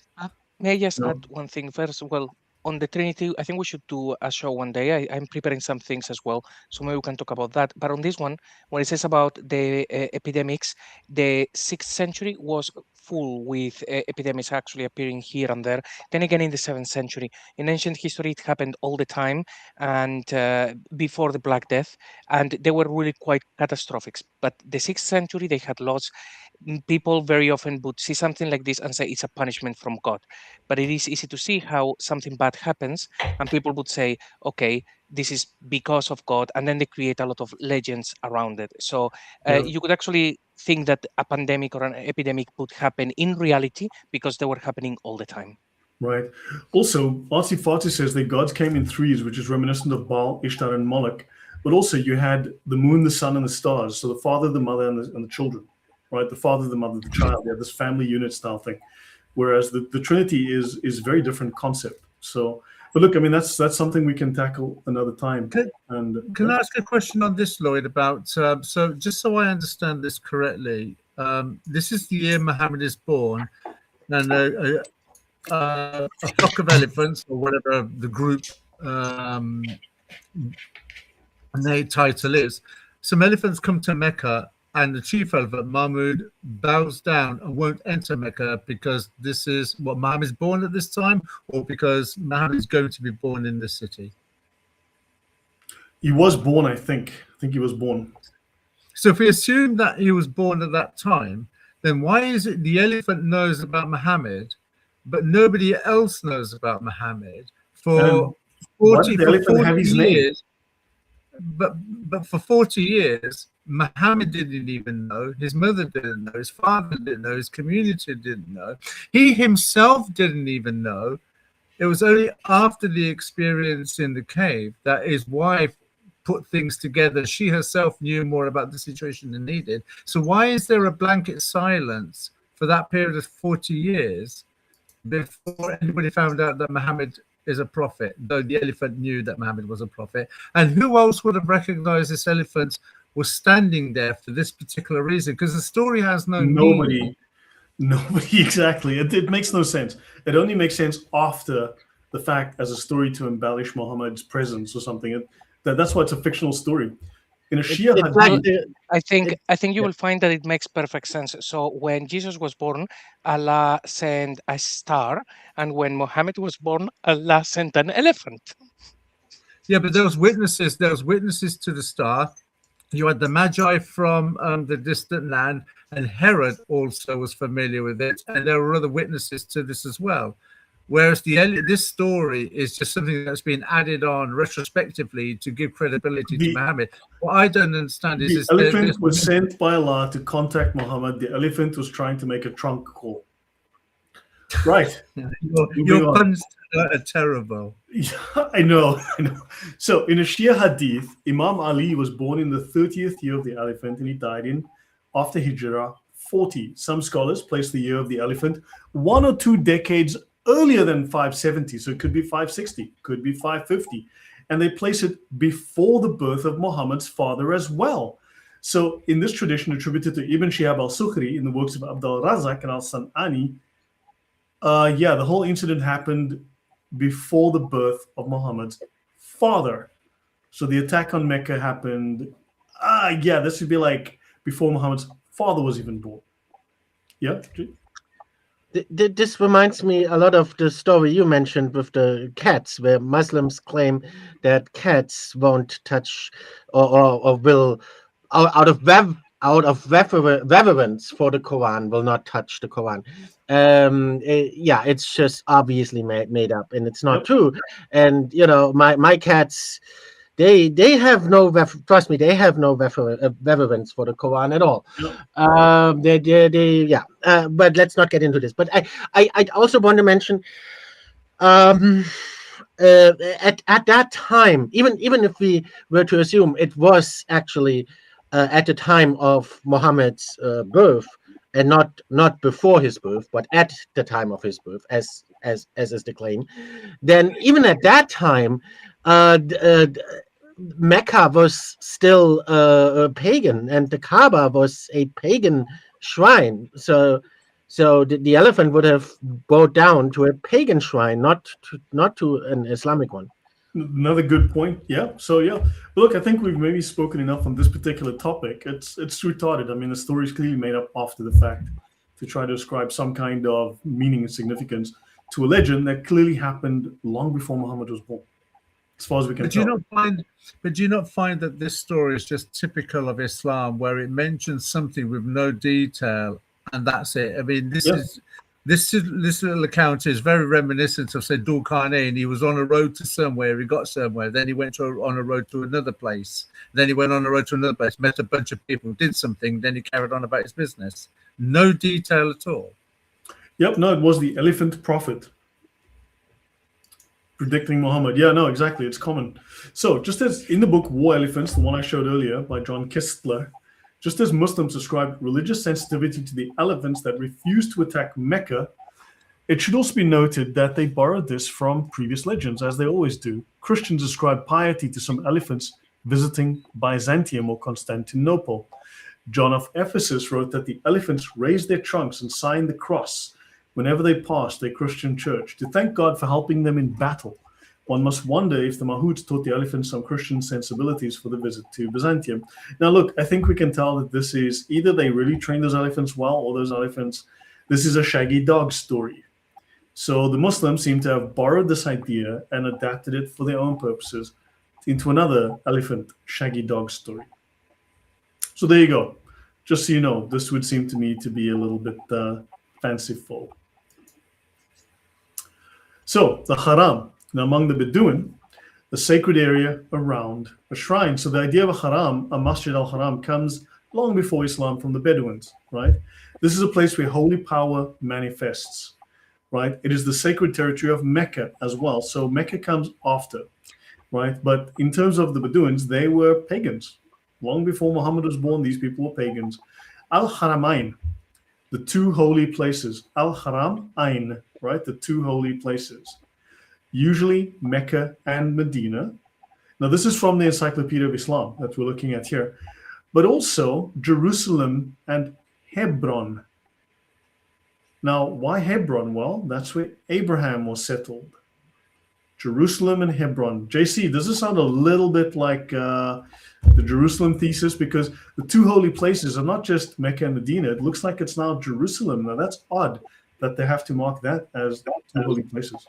May I just No. add one thing first? Well, on the Trinity, I think we should do a show one day. I'm preparing some things as well, so maybe we can talk about that. But on this one, when it says about the epidemics, the 6th century was full with epidemics actually appearing here and there. Then again, in the 7th century, in ancient history, it happened all the time, and before the Black Death, and they were really quite catastrophic. But the 6th century, they had lots. People very often would see something like this and say it's a punishment from God. But it is easy to see how something bad happens, and people would say, okay, this is because of God, and then they create a lot of legends around it. So you could actually think that a pandemic or an epidemic would happen in reality because they were happening all the time. Right. Also, Artsy Farty says that gods came in threes, which is reminiscent of Baal, Ishtar, and Moloch. But also you had the moon, the sun, and the stars. So the father, the mother, and the children. Right, the father, the mother, the child. They have this family unit style thing, whereas the Trinity is a very different concept. So, but look, I mean, that's something we can tackle another time. Can I ask a question on this, Lloyd? About so just so I understand this correctly, this is the year Muhammad is born, and a flock of elephants, or whatever the group and their title is. Some elephants come to Mecca, and the chief elephant, Mahmud, bows down and won't enter Mecca because this is what Muhammad is born at this time, or because Muhammad is going to be born in the city. He was born, I think. I think he was born. So if we assume that he was born at that time, then why is it the elephant knows about Muhammad, but nobody else knows about Muhammad for 40, the elephant have his years? But for 40 years, Muhammad didn't even know, his mother didn't know, his father didn't know, his community didn't know, he himself didn't even know. It was only after the experience in the cave that his wife put things together. She herself knew more about the situation than he did. So why is there a blanket silence for that period of 40 years before anybody found out that Muhammad is a prophet, though the elephant knew that Muhammad was a prophet? And who else would have recognized this elephant was standing there for this particular reason? Because the story has no meaning. Nobody, exactly. It makes no sense. It only makes sense after the fact as a story to embellish Muhammad's presence or something. That's why it's a fictional story. In a Shia hadith, I think you will find that it makes perfect sense. So when Jesus was born, Allah sent a star, and when Muhammad was born, Allah sent an elephant. Yeah, but there was witnesses. There was witnesses to the star. You had the Magi from the distant land, and Herod also was familiar with it, and there were other witnesses to this as well. Whereas this story is just something that's been added on retrospectively to give credibility to Muhammad. What I don't understand is the elephant was sent by Allah to contact Muhammad. The elephant was trying to make a trunk call. Right. Your puns are terrible. Yeah, I know. So in a Shia hadith, Imam Ali was born in the 30th year of the elephant, and he died in after Hijrah 40. Some scholars place the year of the elephant 1 or 2 decades earlier than 570. So it could be 560, could be 550. And they place it before the birth of Muhammad's father as well. So in this tradition attributed to Ibn Shihab al-Sukhri in the works of Abdul Razak and al-San'ani, the whole incident happened before the birth of Muhammad's father. So the attack on Mecca happened, this would be like before Muhammad's father was even born. Yeah. This reminds me a lot of the story you mentioned with the cats, where Muslims claim that cats won't touch or will, out of reverence for the Quran, will not touch the Quran. It's just obviously made up, and it's not true. And my cats, they have no trust me, they have no reverence for the Quran at all. But let's not get into this. But I also want to mention at that time, even if we were to assume it was actually at the time of Muhammad's birth, and not before his birth, but at the time of his birth, as is the claim, then even at that time, Mecca was still pagan, and the Kaaba was a pagan shrine. So the elephant would have bowed down to a pagan shrine, not to an Islamic one. Another good point. Yeah. So look, I think we've maybe spoken enough on this particular topic. It's retarded. I mean, the story is clearly made up after the fact to try to ascribe some kind of meaning and significance to a legend that clearly happened long before Muhammad was born, as far as we can tell. Do you not find that this story is just typical of Islam, where it mentions something with no detail and that's it? I mean, this little account is very reminiscent of, say, Dhul Qarnayn. He was on a road to somewhere, he got somewhere, then he went on a road to another place, then he went on a road to another place, met a bunch of people, did something, then he carried on about his business. No detail at all. Yep, no, it was the elephant prophet predicting Muhammad. Yeah, no, exactly. It's common. So just as in the book War Elephants, the one I showed earlier by John Kistler, just as Muslims ascribe religious sensitivity to the elephants that refused to attack Mecca, it should also be noted that they borrowed this from previous legends, as they always do. Christians ascribe piety to some elephants visiting Byzantium or Constantinople. John of Ephesus wrote that the elephants raised their trunks and signed the cross. whenever they passed a Christian church to thank God for helping them in battle. One must wonder if the Mahouts taught the elephants some Christian sensibilities for the visit to Byzantium. Now, look, I think we can tell that this is either they really trained those elephants well, or those elephants, this is a shaggy dog story. So the Muslims seem to have borrowed this idea and adapted it for their own purposes into another elephant shaggy dog story. So there you go. Just so you know, this would seem to me to be a little bit fanciful. So the haram. Now, among the Bedouin, the sacred area around a shrine. So the idea of a haram, a masjid al-haram, comes long before Islam from the Bedouins, right? This is a place where holy power manifests, right? It is the sacred territory of Mecca as well. So Mecca comes after, right? But in terms of the Bedouins, they were pagans. Long before Muhammad was born, these people were pagans. Al-Haramain, the two holy places. Al-Haram, Ain, right? The two holy places. Usually Mecca and Medina. Now, this is from the Encyclopedia of Islam that we're looking at here, but also Jerusalem and Hebron. Now, why Hebron? Well, that's where Abraham was settled. Jerusalem and Hebron. JC, does this sound a little bit like the Jerusalem thesis? Because the two holy places are not just Mecca and Medina. It looks like it's now Jerusalem. Now, that's odd that they have to mark that as two holy places.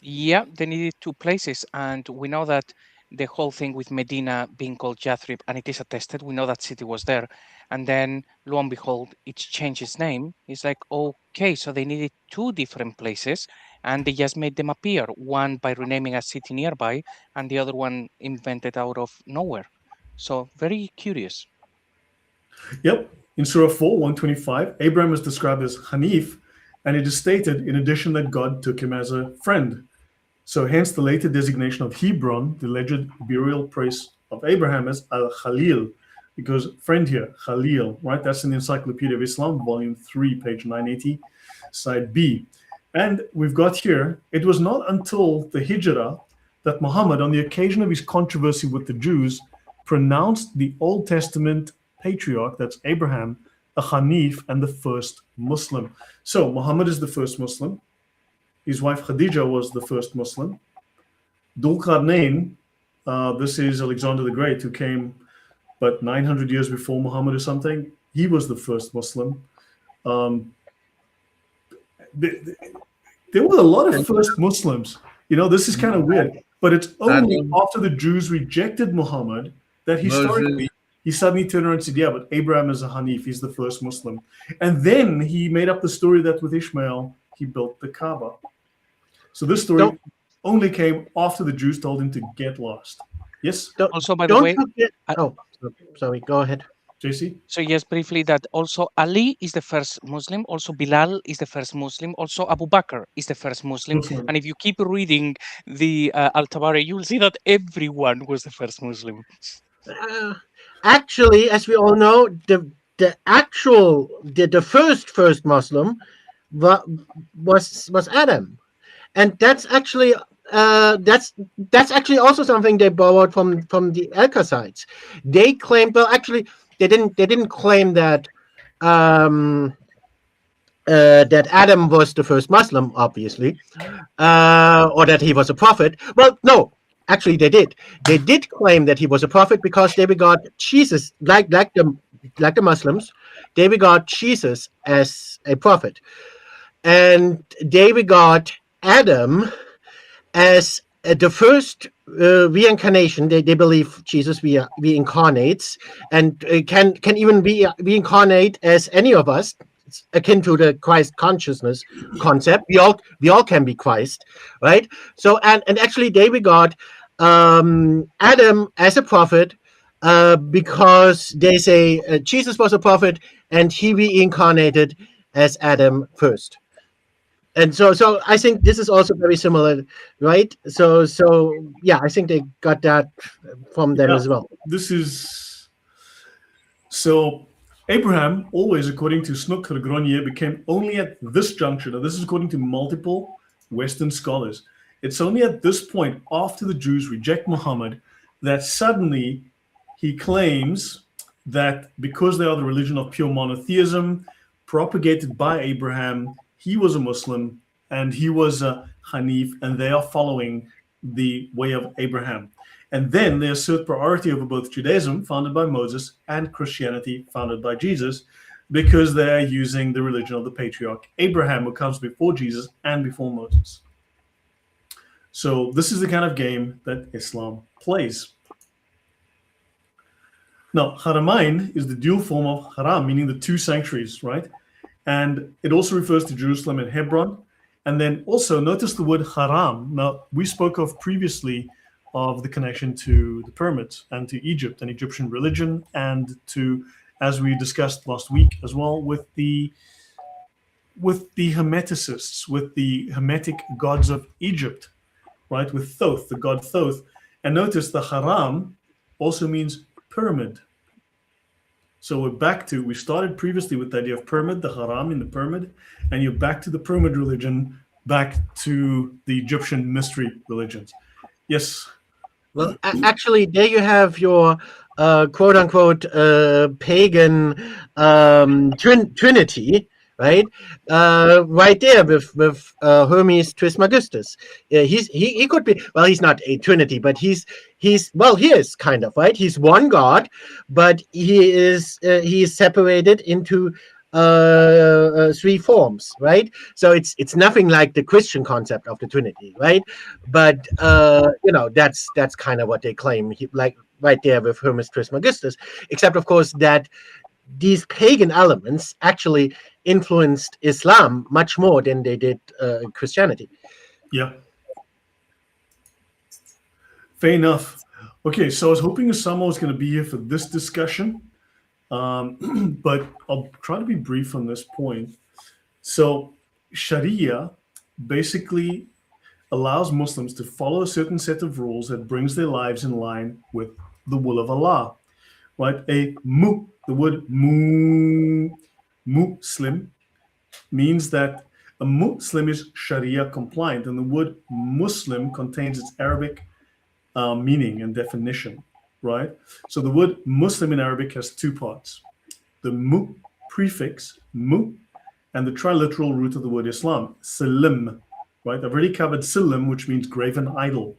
Yeah, they needed two places, and we know that the whole thing with Medina being called Yathrib, and it is attested, we know that city was there, and then lo and behold, it changed its name. It's like, okay, so they needed two different places, and they just made them appear, one by renaming a city nearby, and the other one invented out of nowhere. So very curious. Yep, in Surah 4, 125, Abraham is described as Hanif, and it is stated in addition that God took him as a friend. So hence the later designation of Hebron, the alleged burial place of Abraham, as Al-Khalil, because friend here, Khalil, right? That's in the Encyclopedia of Islam, volume 3, page 980, side B. And we've got here, it was not until the Hijrah that Muhammad, on the occasion of his controversy with the Jews, pronounced the Old Testament patriarch, that's Abraham, a Hanif and the first Muslim. So Muhammad is the first Muslim. His wife Khadija was the first Muslim. Dhul Qarnayn, this is Alexander the Great, who came but 900 years before Muhammad or something. He was the first Muslim. There were a lot of first Muslims. You know, this is kind of weird, but it's only after the Jews rejected Muhammad that historically he suddenly turned around and said, yeah, but Abraham is a Hanif, he's the first Muslim. And then he made up the story that with Ishmael, he built the Kaaba. So this story only came after the Jews told him to get lost. Yes? Also, by the way... sorry, go ahead. JC? So yes, briefly, that also Ali is the first Muslim, also Bilal is the first Muslim, also Abu Bakr is the first Muslim. And if you keep reading the Al-Tabari, you'll see that everyone was the first Muslim. Actually, as we all know, the first Muslim was Adam, and that's actually also something they borrowed from the Alkacites. They claimed, well, actually, they didn't claim that that Adam was the first Muslim, obviously, or that he was a prophet. Well, no. Actually, they did. They did claim that he was a prophet because they regard Jesus, like the Muslims, they regard Jesus as a prophet, and they regard Adam as the first reincarnation. They believe Jesus reincarnates and can even be reincarnate as any of us. It's akin to the Christ consciousness concept. We all can be Christ, right? So and actually they regard Adam as a prophet because they say Jesus was a prophet and he reincarnated as Adam first. And so I think this is also very similar, right? So yeah, I think they got that from them as well. This is so Abraham, always according to Snook Gronier, became only at this juncture. Now, this is according to multiple Western scholars. It's only at this point, after the Jews reject Muhammad, that suddenly he claims that because they are the religion of pure monotheism, propagated by Abraham, he was a Muslim and he was a Hanif, and they are following the way of Abraham. And then they assert priority over both Judaism, founded by Moses, and Christianity, founded by Jesus, because they are using the religion of the patriarch Abraham, who comes before Jesus and before Moses. So this is the kind of game that Islam plays. Now, Haramain is the dual form of Haram, meaning the two sanctuaries, right? And it also refers to Jerusalem and Hebron. And then also notice the word Haram. Now, we spoke of previously of the connection to the pyramids and to Egypt and Egyptian religion, and to, as we discussed last week as well, with the Hermeticists, with the Hermetic gods of Egypt, right? With Thoth, the god Thoth. And notice the Haram also means pyramid. So we're back to, we started previously with the idea of pyramid, the Haram in the pyramid, and you're back to the pyramid religion, back to the Egyptian mystery religions. Yes. Well, actually, there you have your quote unquote pagan trinity, right? Right there with Hermes Trismegistus. He could be, well, he's not a trinity, but he's well, he is kind of, right? He's one god, but he is separated into three forms, right? So it's nothing like the Christian concept of the Trinity, right? But that's kind of what they claim, like right there with Hermes Trismegistus, except of course that these pagan elements actually influenced Islam much more than they did Christianity. Yeah. Fair enough. Okay, so I was hoping Osama was going to be here for this discussion, but I'll try to be brief on this point. So Sharia basically allows Muslims to follow a certain set of rules that brings their lives in line with the will of Allah, right? The word Muslim means that a Muslim is Sharia compliant, and the word Muslim contains its Arabic meaning and definition, right? So the word Muslim in Arabic has two parts: the mu prefix, mu, and the triliteral root of the word Islam, salim, right? I've already covered salim, which means graven idol,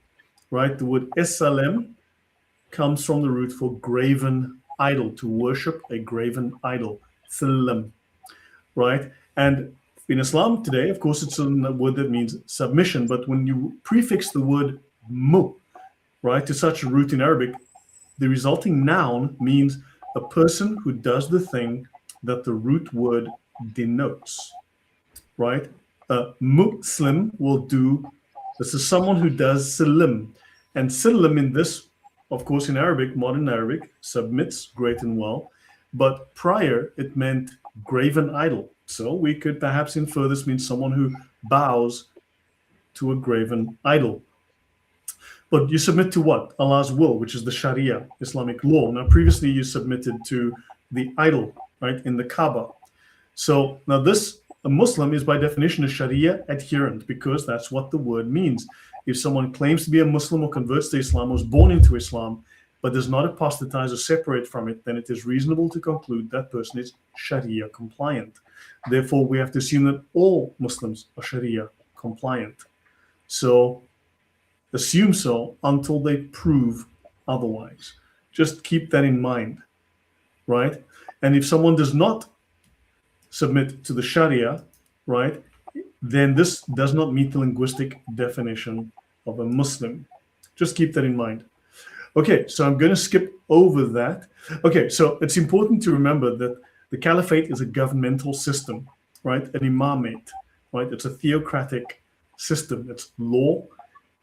right? The word Esalem comes from the root for graven idol, to worship a graven idol, salam, right? And in Islam today, of course, it's a word that means submission, but when you prefix the word mu, right, to such a root in Arabic, the resulting noun means a person who does the thing that the root word denotes, right? A Muslim will do, this is someone who does salim. And salim in this, of course, in Arabic, modern Arabic, submits great and well, but prior it meant graven idol. So we could perhaps infer this means someone who bows to a graven idol. But you submit to what? Allah's will, which is the Sharia, Islamic law. Now, previously you submitted to the idol, right, in the Kaaba. So now a Muslim is by definition a Sharia adherent, because that's what the word means. If someone claims to be a Muslim or converts to Islam, was born into Islam, but does not apostatize or separate from it, then it is reasonable to conclude that person is Sharia compliant. Therefore, we have to assume that all Muslims are Sharia compliant. So assume so until they prove otherwise. Just keep that in mind, right? And if someone does not submit to the Sharia, right, then this does not meet the linguistic definition of a Muslim. Just keep that in mind. Okay, so I'm going to skip over that. Okay, so it's important to remember that the caliphate is a governmental system, right? An imamate, right? It's a theocratic system. It's law,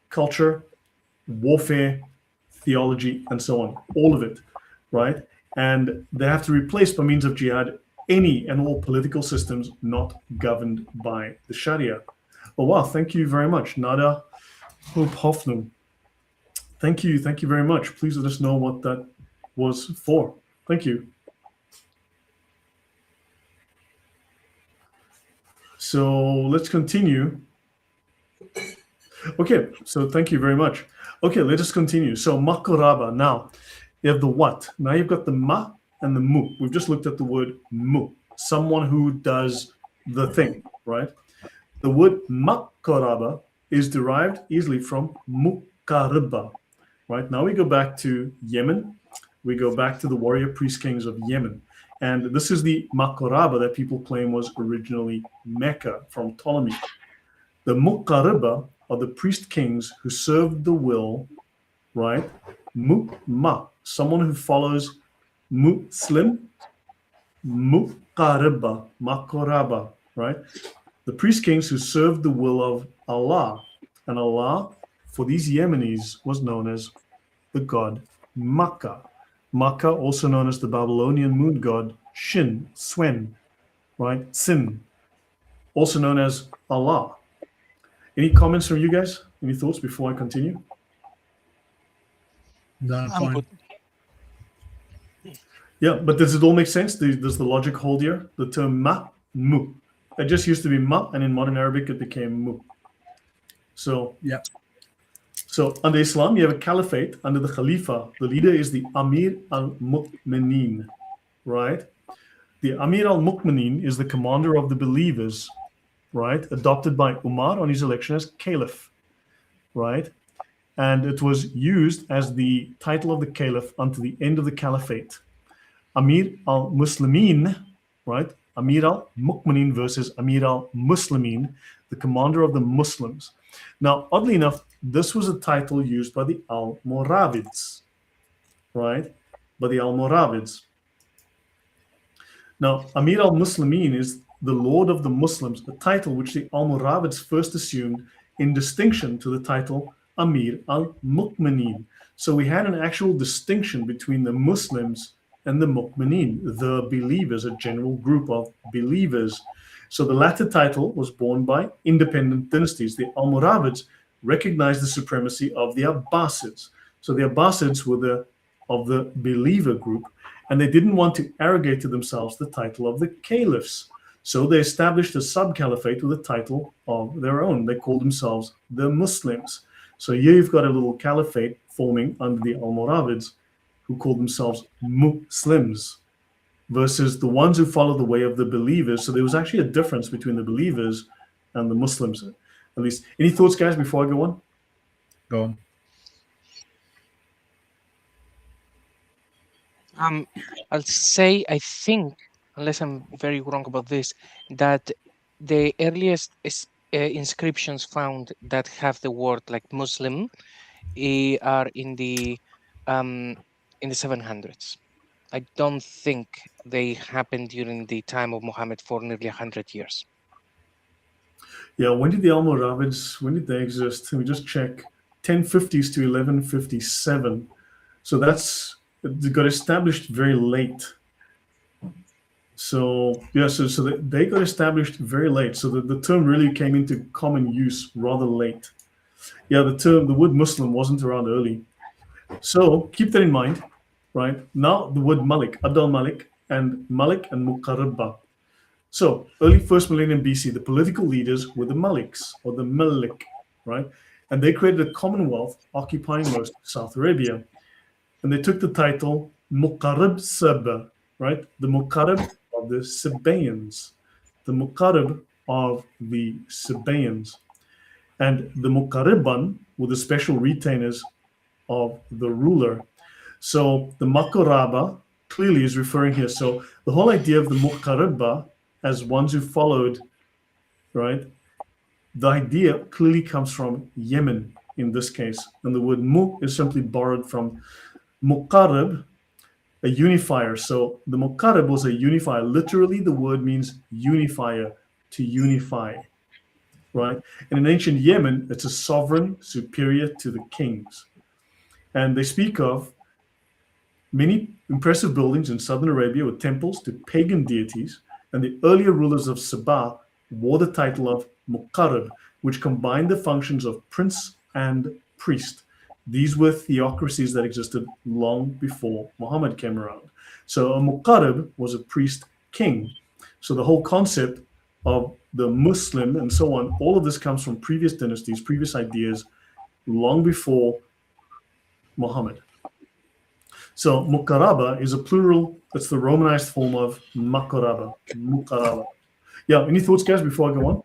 culture, warfare, theology, and so on. All of it, right? And they have to replace, by means of jihad, any and all political systems not governed by the Sharia. Oh, wow. Thank you very much. Nada Hope Hoffnung. Thank you very much. Please let us know what that was for. Thank you. So let's continue. Okay, so thank you very much. Okay, let us continue. So makaraba. Now, you have the what. Now you've got the ma and the mu. We've just looked at the word mu. Someone who does the thing, right? The word Makaraba is derived easily from Mukaraba. Right, now we go back to Yemen. We go back to the warrior priest kings of Yemen. And this is the Makaraba that people claim was originally Mecca from Ptolemy. The Mukaraba are the priest kings who served the will, right? Mukma, someone who follows Muslim, Mukaraba, Makaraba, right? The priest kings who served the will of Allah. And Allah, for these Yemenis, was known as the god Makkah. Makkah, also known as the Babylonian moon god Shin, Swen, right? Sin, also known as Allah. Any comments from you guys? Any thoughts before I continue? No, I'm fine. good. Yeah, but does it all make sense? Does the logic hold here? The term ma, mu. It just used to be ma, and in modern Arabic it became mu. So, Yeah. So under Islam, you have a caliphate. Under the Khalifa, the leader is the Amir al-Mu'mineen, right? The Amir al-Mu'mineen is the commander of the believers, right? Adopted by Umar on his election as caliph, right? And it was used as the title of the caliph until the end of the caliphate. Amir al-Muslimin, right? Amir al-Mu'mineen versus Amir al-Muslimin, the commander of the Muslims. Now, oddly enough, this was a title used by the Almoravids, right? By the Almoravids. Now, Amir al-Muslimin is the Lord of the Muslims, a title which the Almoravids first assumed in distinction to the title Amir al-Mu'mineen. So we had an actual distinction between the Muslims and the Mu'mineen, the believers, a general group of believers. So the latter title was borne by independent dynasties. The Almoravids recognized the supremacy of the Abbasids. So the Abbasids were of the believer group, and they didn't want to arrogate to themselves the title of the caliphs. So they established a sub-caliphate with a title of their own. They called themselves the Muslims. So here you've got a little caliphate forming under the Almoravids who called themselves Muslims versus the ones who follow the way of the believers. So there was actually a difference between the believers and the Muslims, at least. Any thoughts, guys, before I go on? Go on. I'll say, I think, unless I'm very wrong about this, that the earliest inscriptions found that have the word like Muslim are in the 700s. I don't think they happened during the time of Muhammad for nearly 100 years. Yeah, when did the Almoravids, when did they exist? Let me just check. 1050s to 1157. So it got established very late. So yeah, so they got established very late. So the term really came into common use rather late. Yeah, the word Muslim wasn't around early. So keep that in mind, right? Now the word Malik, Abdul Malik and Muqarraba. So early first millennium BC, the political leaders were the Maliks or the Malik, right? And they created a commonwealth occupying most of South Arabia. And they took the title Muqarrab Saba, right? The Muqarrab of the Sabaeans. The Muqarrab of the Sabaeans. And the Muqarriban were the special retainers of the ruler. So the Makaraba clearly is referring here. So the whole idea of the Muqarraba as ones who followed, right? The idea clearly comes from Yemen in this case. And the word mu is simply borrowed from Muqarrab, a unifier. So the Muqarrab was a unifier. Literally, the word means unifier, to unify, right? And in ancient Yemen, it's a sovereign superior to the kings. And they speak of many impressive buildings in southern Arabia with temples to pagan deities. And the earlier rulers of Sabah wore the title of Muqarrab, which combined the functions of prince and priest. These were theocracies that existed long before Muhammad came around. So a Muqarrab was a priest king. So the whole concept of the Muslim and so on, all of this comes from previous dynasties, previous ideas, long before Muhammad. So Muqarraba is a plural. It's the Romanized form of Makaraba. Muqarraba. Yeah, any thoughts, guys, before I go on?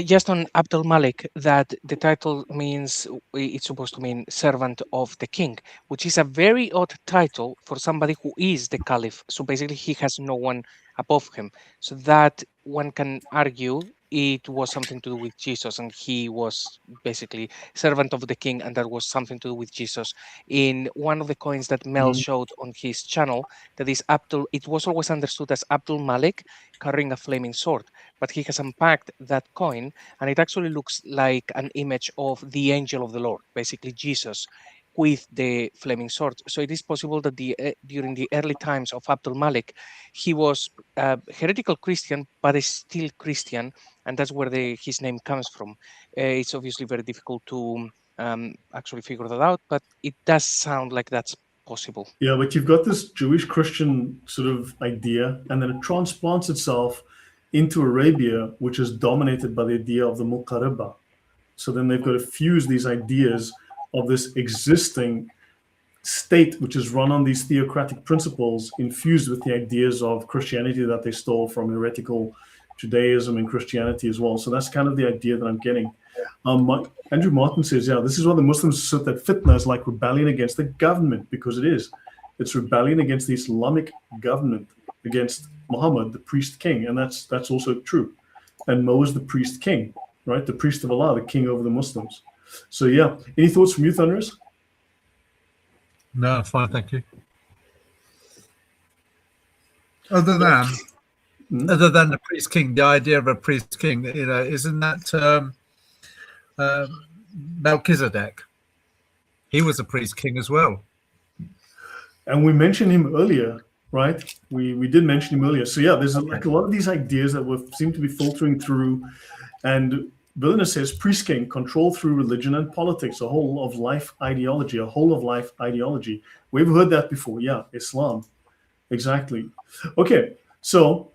Just on Abdul Malik, that the title means, it's supposed to mean servant of the king, which is a very odd title for somebody who is the caliph. So basically, he has no one above him. So that one can argue it was something to do with Jesus, and he was basically servant of the king, and that was something to do with Jesus. In one of the coins that Mel showed on his channel, that is Abdul, it was always understood as Abdul Malik carrying a flaming sword, but he has unpacked that coin, and it actually looks like an image of the angel of the Lord, basically Jesus, with the flaming sword. So it is possible that during the early times of Abdul Malik, he was a heretical Christian, but is still Christian, and that's where his name comes from. It's obviously very difficult to actually figure that out, but it does sound like that's possible. Yeah, but you've got this Jewish Christian sort of idea, and then it transplants itself into Arabia, which is dominated by the idea of the Muqarraba. So then they've got to fuse these ideas of this existing state, which is run on these theocratic principles, infused with the ideas of Christianity that they stole from heretical Judaism and Christianity as well. So that's kind of the idea that I'm getting. Andrew Martin says, yeah, this is why the Muslims assert that fitna is like rebellion against the government, because it is. It's rebellion against the Islamic government, against Muhammad, the priest king, and that's also true. And Mo is the priest king, right? The priest of Allah, the king over the Muslims. So yeah, any thoughts from you, Thunderous? No, fine, thank you. Other than the priest king, the idea of a priest king, isn't that Melchizedek? He was a priest king as well. And we mentioned him earlier, right? We did mention him earlier. So yeah, there's like a lot of these ideas that seem to be filtering through. And Villainous says, priest king, control through religion and politics, a whole of life ideology, We've heard that before. Yeah, Islam. Exactly. Okay, so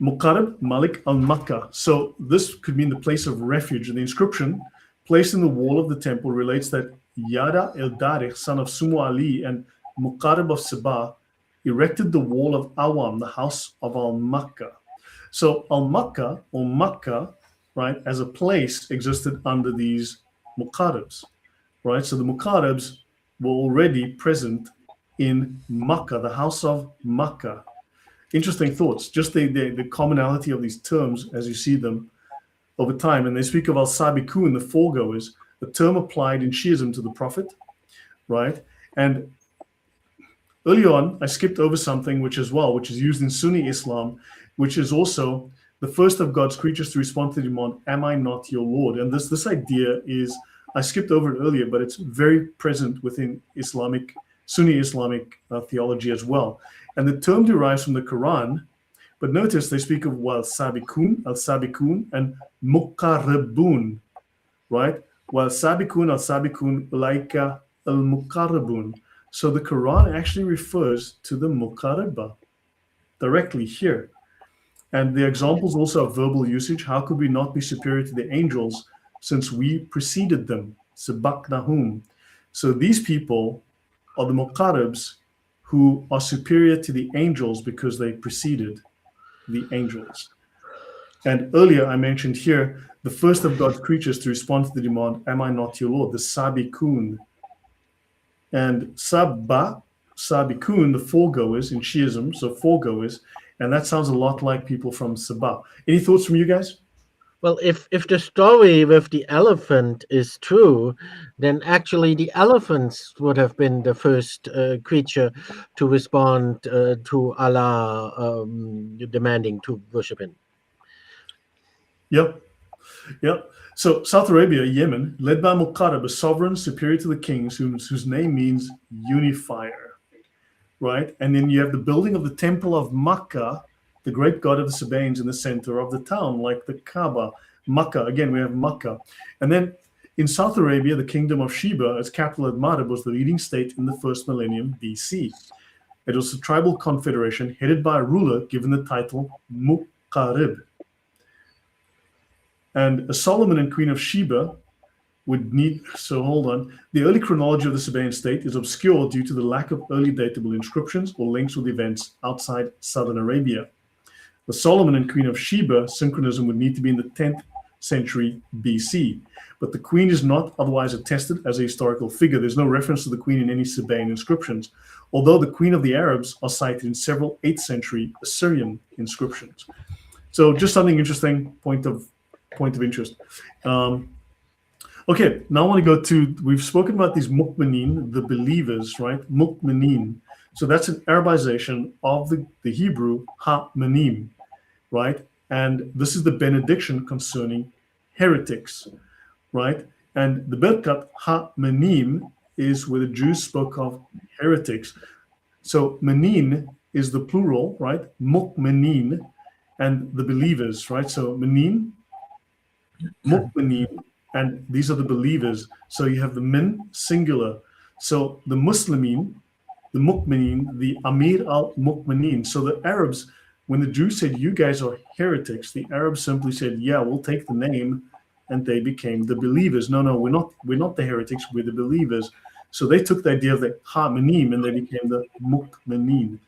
Muqarrab Malik al-Makkah. So this could mean the place of refuge. And the inscription placed in the wall of the temple relates that Yada el-Darikh, son of Sumu Ali and Muqarrab of Sabah, erected the wall of Awam, the house of al-Makkah. So al-Makkah or Makkah, right, as a place existed under these Muqarrabs, right? So the Muqarrabs were already present in Makkah, the house of Makkah. Interesting thoughts, just the commonality of these terms as you see them over time. And they speak of al-Sabiqun, the foregoers, a term applied in Shiism to the Prophet, right? And early on, I skipped over something which is used in Sunni Islam, which is also the first of God's creatures to respond to the demand, am I not your Lord? And this idea is, I skipped over it earlier, but it's very present within Sunni Islamic theology as well. And the term derives from the Quran, but notice they speak of al-Sabiqun, and Muqarrabun, right? Al-Sabiqun, ulaika al-Muqarrabun. So the Quran actually refers to the Muqarraba directly here. And the examples also of verbal usage. How could we not be superior to the angels since we preceded them? Sabaqnahum. So these people are the Muqarrabs who are superior to the angels because they preceded the angels. And earlier I mentioned here, the first of God's creatures to respond to the demand, am I not your Lord? The Sabiqun. And Sabiqun, the foregoers in Shiism, so foregoers, and that sounds a lot like people from Sabah. Any thoughts from you guys? Well, if the story with the elephant is true, then actually the elephants would have been the first creature to respond to Allah demanding to worship him. Yep. So South Arabia, Yemen, led by Muqarrab, a sovereign superior to the kings, whose name means unifier, right? And then you have the building of the temple of Makkah, the great god of the Sabaeans, in the center of the town, like the Kaaba. Makkah, again, we have Makkah. And then in South Arabia, the kingdom of Sheba, its capital at Marib, was the leading state in the first millennium BC. It was a tribal confederation headed by a ruler given the title Muqarrib. And a Solomon and Queen of Sheba would need, so hold on. The early chronology of the Sabaean state is obscure due to the lack of early datable inscriptions or links with events outside southern Arabia. The Solomon and Queen of Sheba synchronism would need to be in the 10th century BC. But the queen is not otherwise attested as a historical figure. There's no reference to the queen in any Sabaean inscriptions, although the queen of the Arabs are cited in several 8th century Assyrian inscriptions. So just something interesting, point of interest. Okay, now I want to go to, we've spoken about these mu'minin, the believers, right? Mu'minin. So that's an Arabization of the Hebrew ha-manim, right? And this is the benediction concerning heretics, right? And the Birkat ha-manim is where the Jews spoke of heretics. So manin is the plural, right? Mu'minin, and the believers, right? So manin, mu'minin, and these are the believers. So you have the min, singular. So the Muslimin, the mu'minin, the Amir al-mu'minin. So the Arabs, when the Jews said, you guys are heretics, the Arabs simply said, yeah, we'll take the name, and they became the believers. No, we're not the heretics, we're the believers. So they took the idea of the ha-manim, and they became the mu'minin.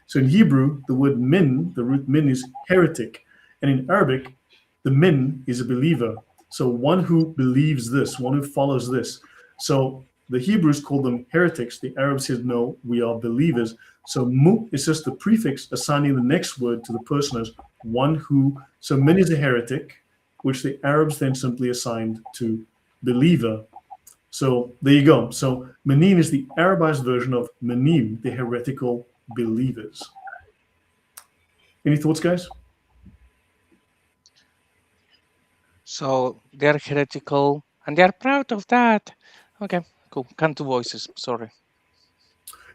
So in Hebrew, the word min, the root min, is heretic. And in Arabic, the min is a believer. So one who believes this, one who follows this. So the Hebrews called them heretics. The Arabs said, no, we are believers. So mu is just the prefix assigning the next word to the person as one who, so min is a heretic, which the Arabs then simply assigned to believer. So there you go. So manin is the Arabized version of manim, the heretical believers. Any thoughts, guys? So they're heretical and they're proud of that. Okay, cool. Can't do voices. Sorry.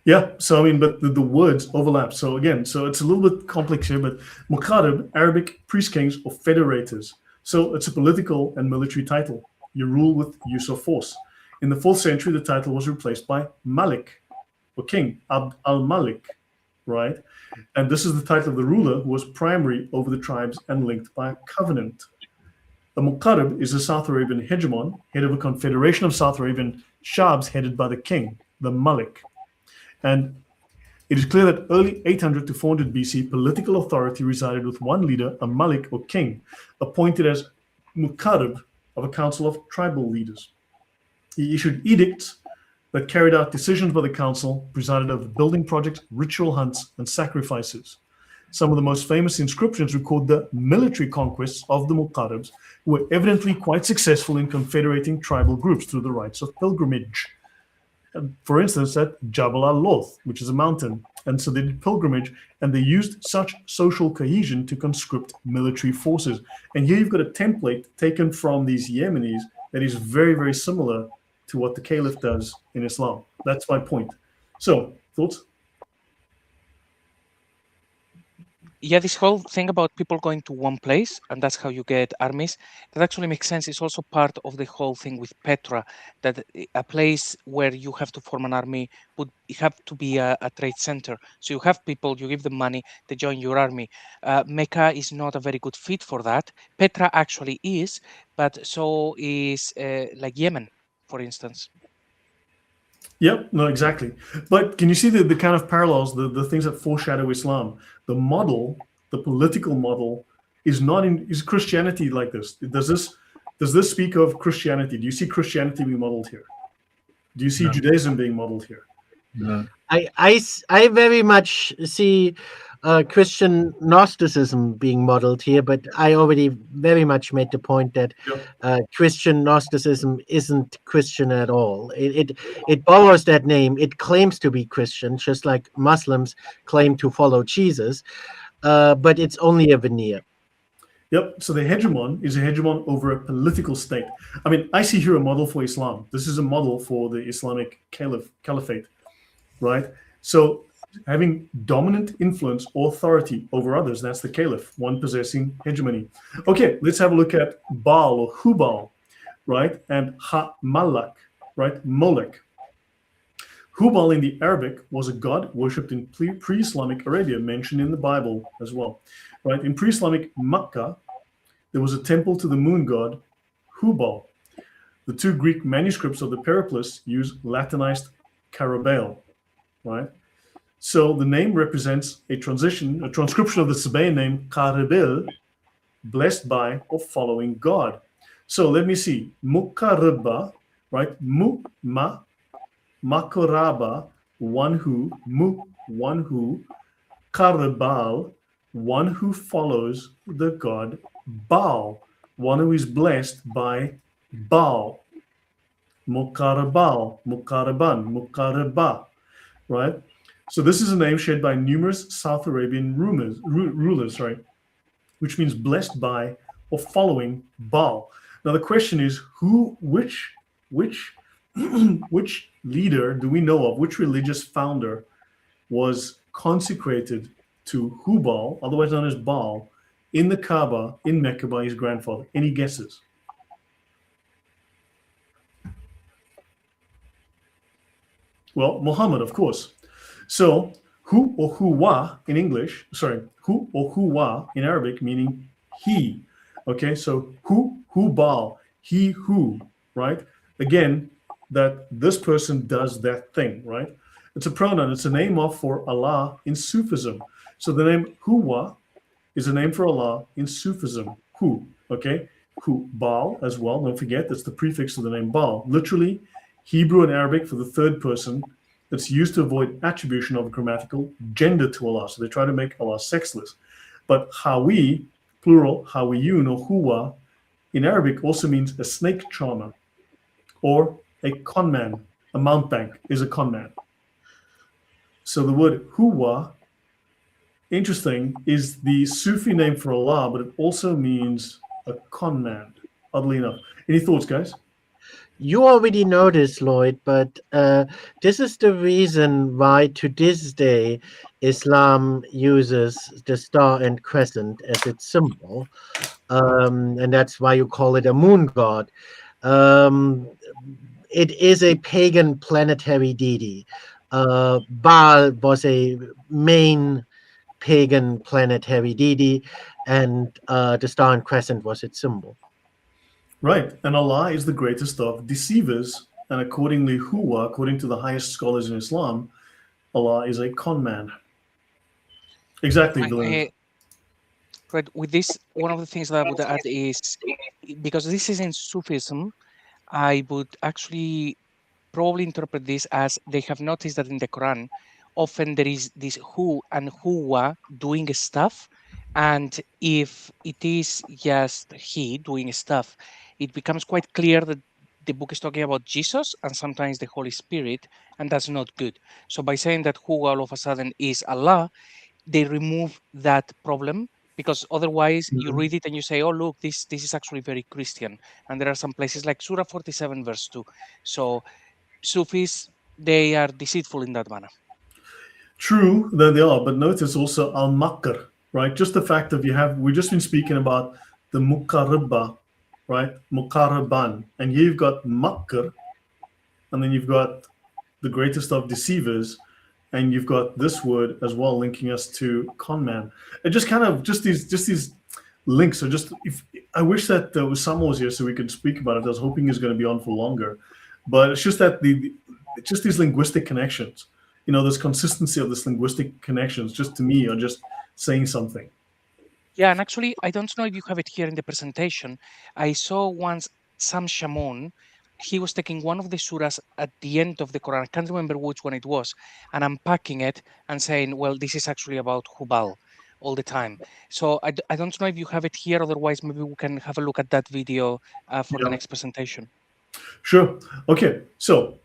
Yeah, so I mean, but the words overlap. So again, so it's a little bit complex here, but Muqaddam, Arabic priest kings or federators. So it's a political and military title. You rule with use of force. In the 4th century, the title was replaced by Malik, or king, Abd al-Malik, right? And this is the title of the ruler who was primary over the tribes and linked by a covenant. The Muqaddam is a South Arabian hegemon, head of a confederation of South Arabian shabs headed by the king, the Malik. And it is clear that early 800 to 400 BC, political authority resided with one leader, a Malik or king, appointed as Muqaddam of a council of tribal leaders. He issued edicts that carried out decisions by the council, presided over building projects, ritual hunts, and sacrifices. Some of the most famous inscriptions record the military conquests of the Muqaddams, who were evidently quite successful in confederating tribal groups through the rites of pilgrimage. For instance, at Jabal al-Loth, which is a mountain. And so they did pilgrimage, and they used such social cohesion to conscript military forces. And here you've got a template taken from these Yemenis that is very, very similar to what the Caliph does in Islam. That's my point. So, thoughts? Yeah, this whole thing about people going to one place, and that's how you get armies, that actually makes sense. It's also part of the whole thing with Petra, that a place where you have to form an army would have to be a trade center. So you have people, you give them money, they join your army. Mecca is not a very good fit for that. Petra actually is, but so is like Yemen, for instance. Yep, no, exactly. But can you see the kind of parallels, the things that foreshadow Islam? The model, the political model, is Christianity like this? Does this speak of Christianity? Do you see Christianity being modeled here? Do you see Judaism being modeled here? No. I very much see Christian Gnosticism being modeled here, but I already very much made the point that Christian Gnosticism isn't Christian at all. It borrows that name. It claims to be Christian, just like Muslims claim to follow Jesus, but it's only a veneer. Yep. So the hegemon is a hegemon over a political state. I mean, I see here a model for Islam. This is a model for the Islamic caliphate, right? So having dominant influence or authority over others, that's the caliph, one possessing hegemony. Okay, let's have a look at Baal or Hubal, right? And Ha-Malak, right? Molech. Hubal in the Arabic was a god worshipped in pre-Islamic Arabia, mentioned in the Bible as well, right? In pre-Islamic Makkah, there was a temple to the moon god Hubal. The two Greek manuscripts of the Periplus use Latinized Carabel, right? So the name represents a transcription of the Sabaean name Carabel, blessed by or following God. So let me see. Mukaraba, right? Makoraba, one who, one who, Karabal, one who follows the god Baal, one who is blessed by Baal. Mukarabal, Mukaraban, Mukaraba, right? So this is a name shared by numerous South Arabian rulers, right? Which means blessed by or following Baal. Now the question is, which leader do we know of, which religious founder was consecrated to Hubal, otherwise known as Baal, in the Kaaba in Mecca by his grandfather? Any guesses? Well, Muhammad, of course. So Hu or Huwa in English, Hu or Huwa in Arabic, meaning he. Okay, so Hubal, he who, right? Again, that this person does that thing, right? It's a pronoun, it's a name of for Allah in Sufism. So the name Huwa is a name for Allah in Sufism. Hu, okay? Hu, Baal as well, don't forget, that's the prefix of the name Baal. Literally, Hebrew and Arabic for the third person that's used to avoid attribution of a grammatical gender to Allah. So they try to make Allah sexless. But Hawi, plural, Hawiyun or Huwa, in Arabic also means a snake charmer or a conman. A mountebank is a conman. So the word Huwa, interesting, is the Sufi name for Allah, but it also means a conman, oddly enough. Any thoughts, guys? You already know this, Lloyd, but this is the reason why to this day Islam uses the star and crescent as its symbol, and that's why you call it a moon god. It is a pagan planetary deity. Baal was a main pagan planetary deity, and the star and crescent was its symbol. Right, and Allah is the greatest of deceivers, and accordingly, Huwa, according to the highest scholars in Islam, Allah is a conman. Exactly, Dylan. Right, with this, one of the things that I would add is, because this is in Sufism, I would actually probably interpret this as they have noticed that in the Quran, often there is this Hu and Huwa doing stuff, and if it is just he doing stuff, it becomes quite clear that the book is talking about Jesus and sometimes the Holy Spirit, and that's not good. So by saying that Huwa all of a sudden is Allah, they remove that problem, because otherwise you read it and you say, oh, look, this is actually very Christian. And there are some places like Surah 47 verse 2. So Sufis, they are deceitful in that manner. True that they are, but notice also al-makr, right? Just the fact that we've just been speaking about the muqarraba, right? Muqarraban. And here you've got makr, and then you've got the greatest of deceivers, and you've got this word as well linking us to conman. And just kind of just these links are just, I wish that Osama was here so we could speak about it. I was hoping he's going to be on for longer, but it's just that it's just these linguistic connections, this consistency of this linguistic connections, just to me are just saying something. Yeah, and actually, I don't know if you have it here in the presentation. I saw once Sam Shamoun, he was taking one of the surahs at the end of the Quran, I can't remember which one it was, and unpacking it and saying, well, this is actually about Hubal all the time. So I don't know if you have it here, otherwise maybe we can have a look at that video for the next presentation. Sure. Okay, so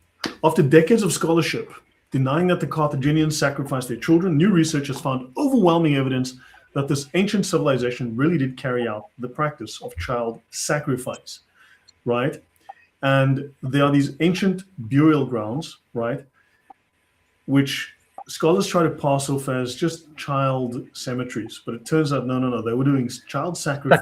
after decades of scholarship denying that the Carthaginians sacrificed their children, new research has found overwhelming evidence that this ancient civilization really did carry out the practice of child sacrifice, right? And there are these ancient burial grounds, right, which scholars try to pass off as just child cemeteries, but it turns out no, they were doing child sacrifice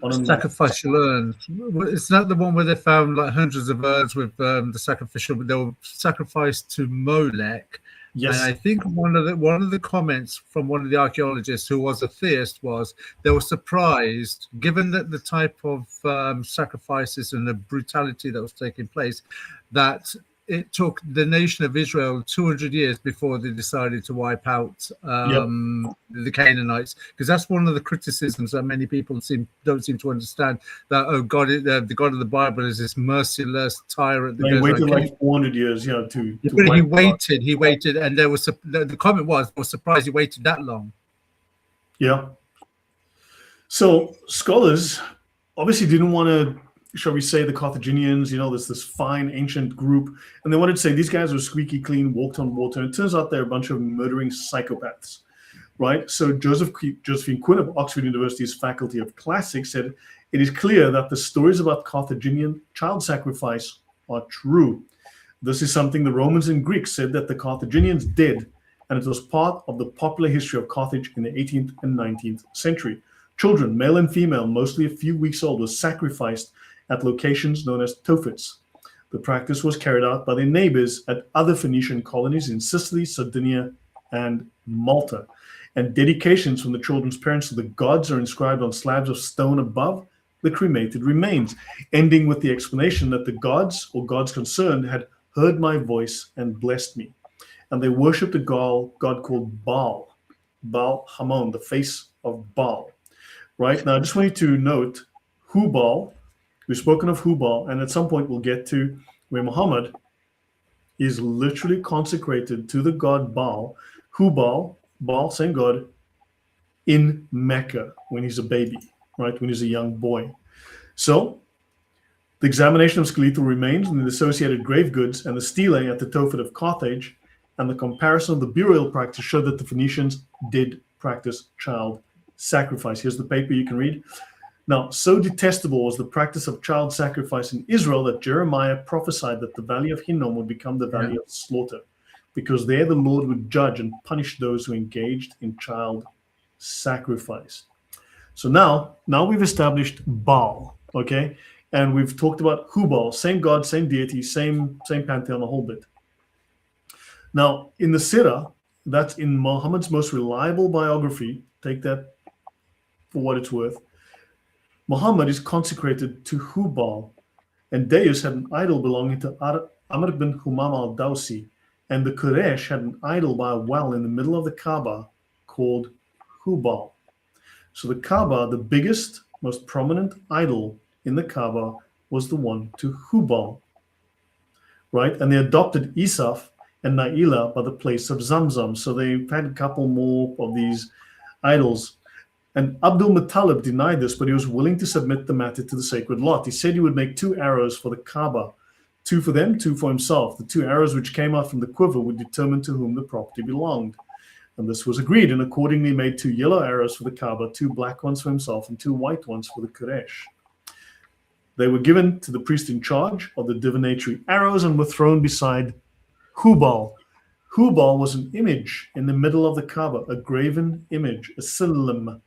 on sacrificial urns. It's not the one where they found like hundreds of urns with the sacrificial, but they were sacrificed to Molech. Yes. And I think one of the comments from one of the archaeologists who was a theist was they were surprised, given that the type of sacrifices and the brutality that was taking place, that it took the nation of Israel 200 years before they decided to wipe out the Canaanites, because that's one of the criticisms that many people don't seem to understand, that God, the God of the Bible is this merciless tyrant that He goes waited around like 400 years, yeah, to but he waited, and there was the comment was, I was surprised he waited that long. Yeah. So scholars obviously didn't want to, shall we say, the Carthaginians, this fine ancient group, and they wanted to say these guys were squeaky clean, walked on water. And it turns out they're a bunch of murdering psychopaths, right? So Josephine Quinn of Oxford University's Faculty of Classics said, it is clear that the stories about Carthaginian child sacrifice are true. This is something the Romans and Greeks said that the Carthaginians did, and it was part of the popular history of Carthage in the 18th and 19th century. Children, male and female, mostly a few weeks old, were sacrificed at locations known as tofits. The practice was carried out by their neighbors at other Phoenician colonies in Sicily, Sardinia, and Malta. And dedications from the children's parents to the gods are inscribed on slabs of stone above the cremated remains, ending with the explanation that the gods or gods concerned had heard my voice and blessed me. And they worshipped a god called Baal, Baal Hamon, the face of Baal. Right? Now, I just want you to note Hubal. We've spoken of Hubal, and at some point we'll get to where Muhammad is literally consecrated to the god Baal. Hubal, Baal, same god, in Mecca when he's a baby, right? When he's a young boy. So, the examination of skeletal remains and the associated grave goods and the stele at the Tophet of Carthage and the comparison of the burial practice showed that the Phoenicians did practice child sacrifice. Here's the paper you can read. Now, so detestable was the practice of child sacrifice in Israel that Jeremiah prophesied that the valley of Hinnom would become the valley of slaughter, because there the Lord would judge and punish those who engaged in child sacrifice. So now we've established Baal, okay? And we've talked about Hubal, same god, same deity, same pantheon, the whole bit. Now, in the Sirah, that's in Muhammad's most reliable biography, take that for what it's worth, Muhammad is consecrated to Hubal, and Deus had an idol belonging to Amr bin Humam al-Dawsi, and the Quraysh had an idol by a well in the middle of the Kaaba called Hubal. So the Kaaba, the biggest, most prominent idol in the Kaaba, was the one to Hubal, right? And they adopted Isaf and Naila by the place of Zamzam. So they've had a couple more of these idols. And Abdul Muttalib denied this, but he was willing to submit the matter to the sacred lot. He said he would make 2 arrows for the Kaaba, 2 for them, 2 for himself. The 2 arrows which came out from the quiver would determine to whom the property belonged. And this was agreed, and accordingly made 2 yellow arrows for the Kaaba, 2 black ones for himself, and 2 white ones for the Quraysh. They were given to the priest in charge of the divinatory arrows and were thrown beside Hubal. Hubal was an image in the middle of the Kaaba, a graven image, a silim,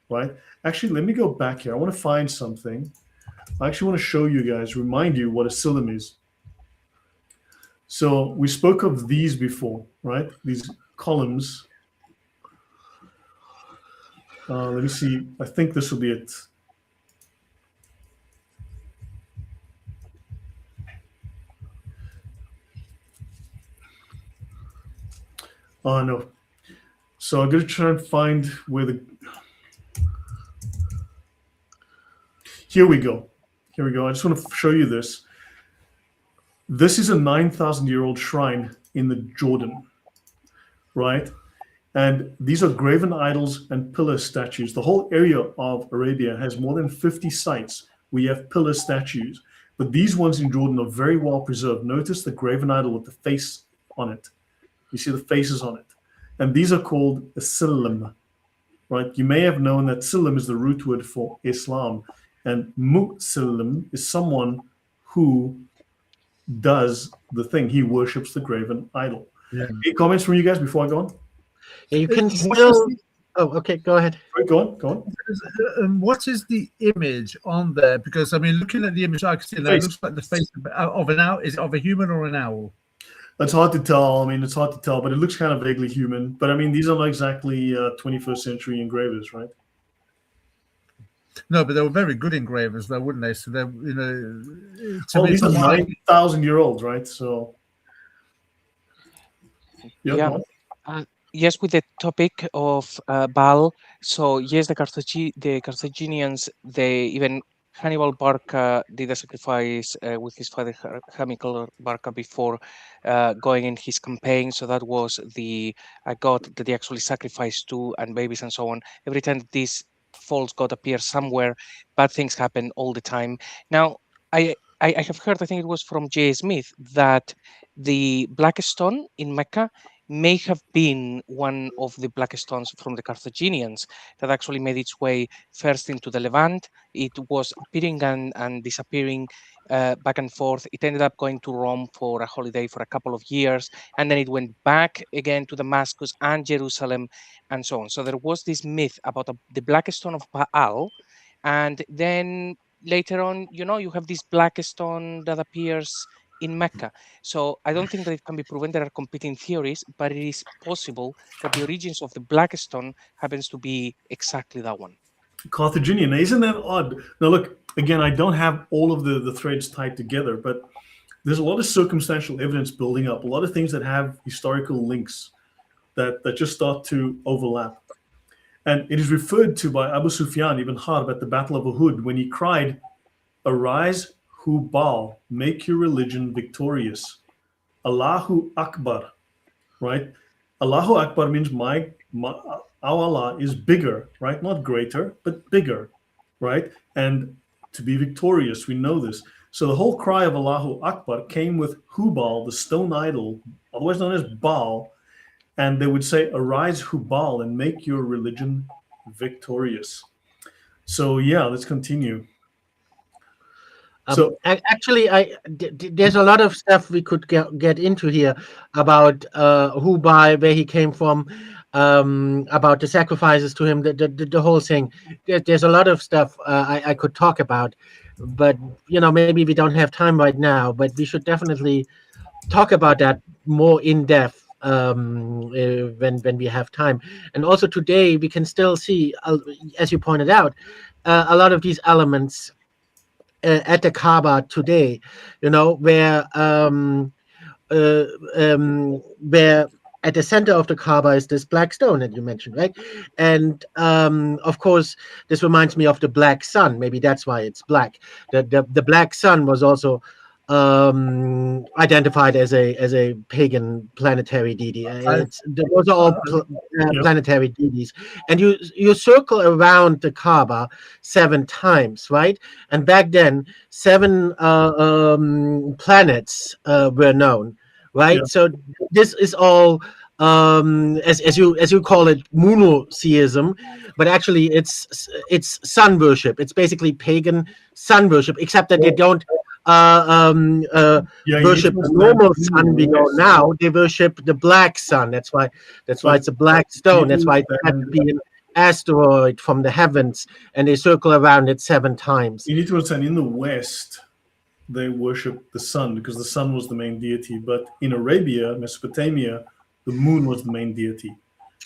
right? Actually, let me go back here. I want to find something. I actually want to show you guys, remind you what a silim is. So we spoke of these before, right? These columns. Let me see. I think this will be it. Oh, no. So I'm going to try and find where the... Here we go. Here we go. I just want to show you this. This is a 9,000-year-old shrine in the Jordan, right? And these are graven idols and pillar statues. The whole area of Arabia has more than 50 sites where you have pillar statues. But these ones in Jordan are very well preserved. Notice the graven idol with the face on it. You see the faces on it. And these are called a silim, right? You may have known that silim is the root word for Islam. And Muslim is someone who does the thing. He worships the graven idol. Yeah. Any comments from you guys before I go on? Yeah, you can still... Oh, okay, go ahead. Go on. What is the image on there? Because, I mean, looking at the image I can see there, it looks like the face of an owl. Is it of a human or an owl? It's hard to tell. I mean, it's hard to tell, but it looks kind of vaguely human. But, I mean, these are not exactly 21st century engravers, right? No, but they were very good engravers, though, wouldn't they? So they're, you know, these are 9,000-year-olds, right? So Yeah. Yes, with the topic of Baal. So yes, the Carthaginians, they even Hannibal Barca did a sacrifice with his father Hannibal Barca before going in his campaign. So that was the god that they actually sacrificed to, and babies and so on. Every time that this false god appears somewhere, bad things happen all the time. Now, I have heard, I think it was from J. Smith, that the black stone in Mecca may have been one of the black stones from the Carthaginians that actually made its way first into the Levant. It was appearing and disappearing back and forth. It ended up going to Rome for a holiday for a couple of years, and then it went back again to Damascus and Jerusalem and so on. So there was this myth about the black stone of Baal, and then later on, you have this black stone that appears in Mecca. So I don't think that it can be proven. There are competing theories, but it is possible that the origins of the black stone happens to be exactly that one. Carthaginian. Isn't that odd? Now, look, again, I don't have all of the threads tied together, but there's a lot of circumstantial evidence building up, a lot of things that have historical links that just start to overlap. And it is referred to by Abu Sufyan ibn Harb at the Battle of Uhud when he cried, "Arise, Hubal, make your religion victorious. Allahu Akbar," right? Allahu Akbar means our Allah is bigger, right? Not greater, but bigger, right? And to be victorious, we know this. So the whole cry of Allahu Akbar came with Hubal, the stone idol, otherwise known as Baal, and they would say, "Arise, Hubal, and make your religion victorious." So yeah, let's continue. So actually, there's a lot of stuff we could get into here about Hubal, where he came from, about the sacrifices to him, the whole thing. There's a lot of stuff I could talk about, but maybe we don't have time right now. But we should definitely talk about that more in depth when we have time. And also today we can still see, as you pointed out, a lot of these elements at the Kaaba today, where at the center of the Kaaba is this black stone that you mentioned, right? And of course, this reminds me of the black sun. Maybe that's why it's black. The black sun was also identified as a pagan planetary deity. Those are all planetary deities, and you circle around the Kaaba 7 times, right? And back then, 7 planets were known, right? Yeah. So this is all as you call it, MOONoTheism, but actually it's sun worship. It's basically pagan sun worship, except that they don't worship the normal sun we know now. They worship the black sun. That's why it's a black stone. That's why it had to be an asteroid from the heavens, and they circle around it 7 times. You need to understand, in the West, they worship the sun because the sun was the main deity. But in Arabia, Mesopotamia, the moon was the main deity.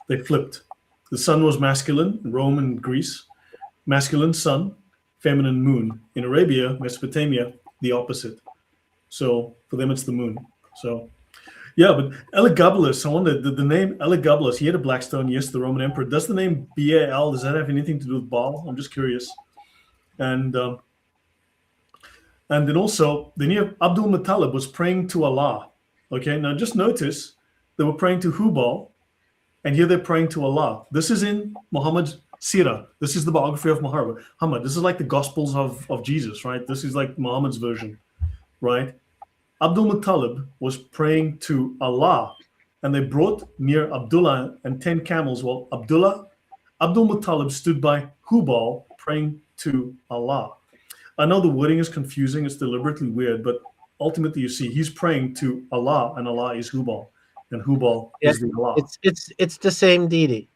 They flipped. The sun was masculine, Rome and Greece, masculine sun, feminine moon. In Arabia, Mesopotamia, the opposite. So for them, it's the moon. So yeah, but Elagabalus, I wonder, the name Elagabalus, he had a black stone, yes, the Roman emperor. Does the name Baal, does that have anything to do with Baal? I'm just curious. And then also, then you have Abdul Muttalib was praying to Allah. Okay, now just notice they were praying to Hubal, and here they're praying to Allah. This is in Muhammad's Sirah. This is the biography of Muhammad. This is like the Gospels of Jesus, right? This is like Muhammad's version, right? Abdul Muttalib was praying to Allah, and they brought near Abdullah and 10 camels. Well, Abdul Muttalib stood by Hubal praying to Allah. I know the wording is confusing, it's deliberately weird, but ultimately you see he's praying to Allah, and Allah is Hubal, and Hubal is the Allah. It's the same deity.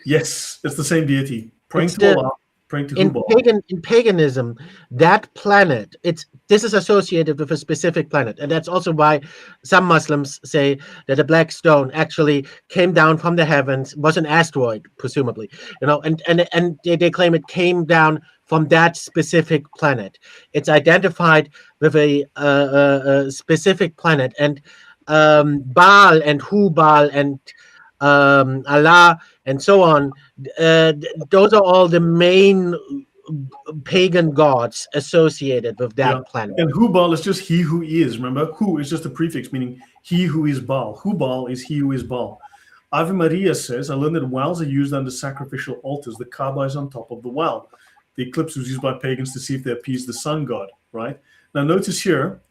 Yes, it's the same deity. Praying to Allah, praying to Hubal. In paganism, that planet, this is associated with a specific planet. And that's also why some Muslims say that a black stone actually came down from the heavens, was an asteroid, presumably, and they claim it came down from that specific planet. It's identified with a specific planet. And Baal and Hubal and Allah and so on. Those are all the main pagan gods associated with that planet. And Hubal is just he who is. Remember, Hu is just a prefix meaning he who is Baal. Hubal is he who is Baal. Ave Maria says, I learned that wells are used under sacrificial altars. The Kaaba is on top of the well. The eclipse was used by pagans to see if they appeased the sun god, right? Now notice here,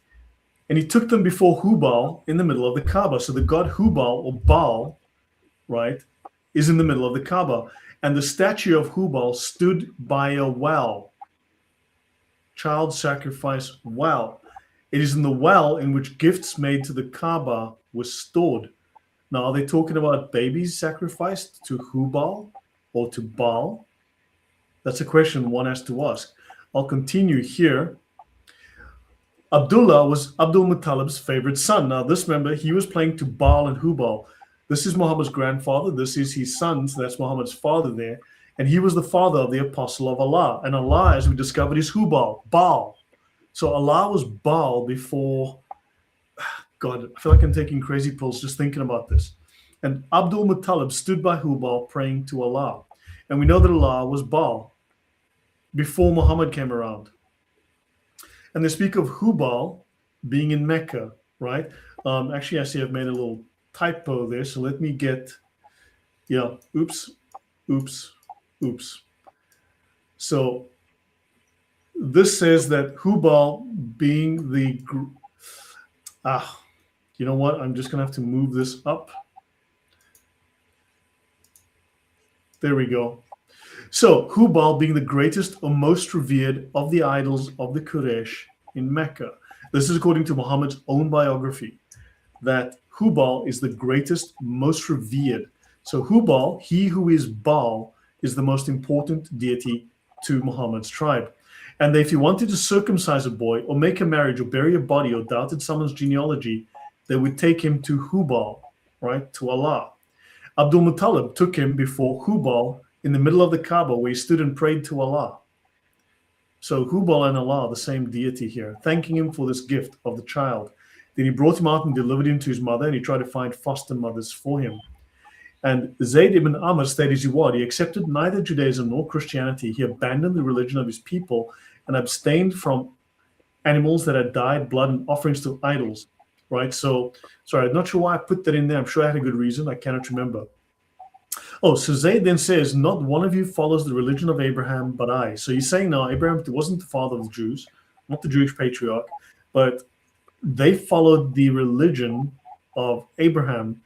and he took them before Hubal in the middle of the Kaaba. So the god Hubal or Baal, right, is in the middle of the Kaaba. And the statue of Hubal stood by a well. Child sacrifice well. It is in the well in which gifts made to the Kaaba were stored. Now, are they talking about babies sacrificed to Hubal or to Baal? That's a question one has to ask. I'll continue here. Abdullah was Abdul Muttalib's favorite son. Now, this, remember, he was playing to Baal and Hubal. This is Muhammad's grandfather. This is his son. So that's Muhammad's father there. And he was the father of the apostle of Allah. And Allah, as we discovered, is Hubal, Baal. So Allah was Baal before... God, I feel like I'm taking crazy pills just thinking about this. And Abdul Muttalib stood by Hubal praying to Allah. And we know that Allah was Baal before Muhammad came around. And they speak of Hubal being in Mecca, right? Actually, I see I've made a little typo there. So let me get, oops. So this says that Hubal being the... you know what? I'm just going to have to move this up. There we go. So Hubal being the greatest or most revered of the idols of the Quraysh in Mecca. This is according to Muhammad's own biography, that Hubal is the greatest, most revered. So Hubal, he who is Baal, is the most important deity to Muhammad's tribe. And if you wanted to circumcise a boy or make a marriage or bury a body or doubted someone's genealogy, they would take him to Hubal, right, to Allah. Abdul Muttalib took him before Hubal in the middle of the Kaaba where he stood and prayed to Allah. So Hubal and Allah are the same deity here, thanking him for this gift of the child. Then he brought him out and delivered him to his mother, and he tried to find foster mothers for him. And Zayd ibn Amr stayed as he was. He accepted neither Judaism nor Christianity. He abandoned the religion of his people and abstained from animals that had died, blood, and offerings to idols. Right? So, sorry, I'm not sure why I put that in there. I'm sure I had a good reason. I cannot remember. Oh, so Zayd then says, not one of you follows the religion of Abraham, but I. So he's saying now, Abraham wasn't the father of the Jews, not the Jewish patriarch, but they followed the religion of Abraham,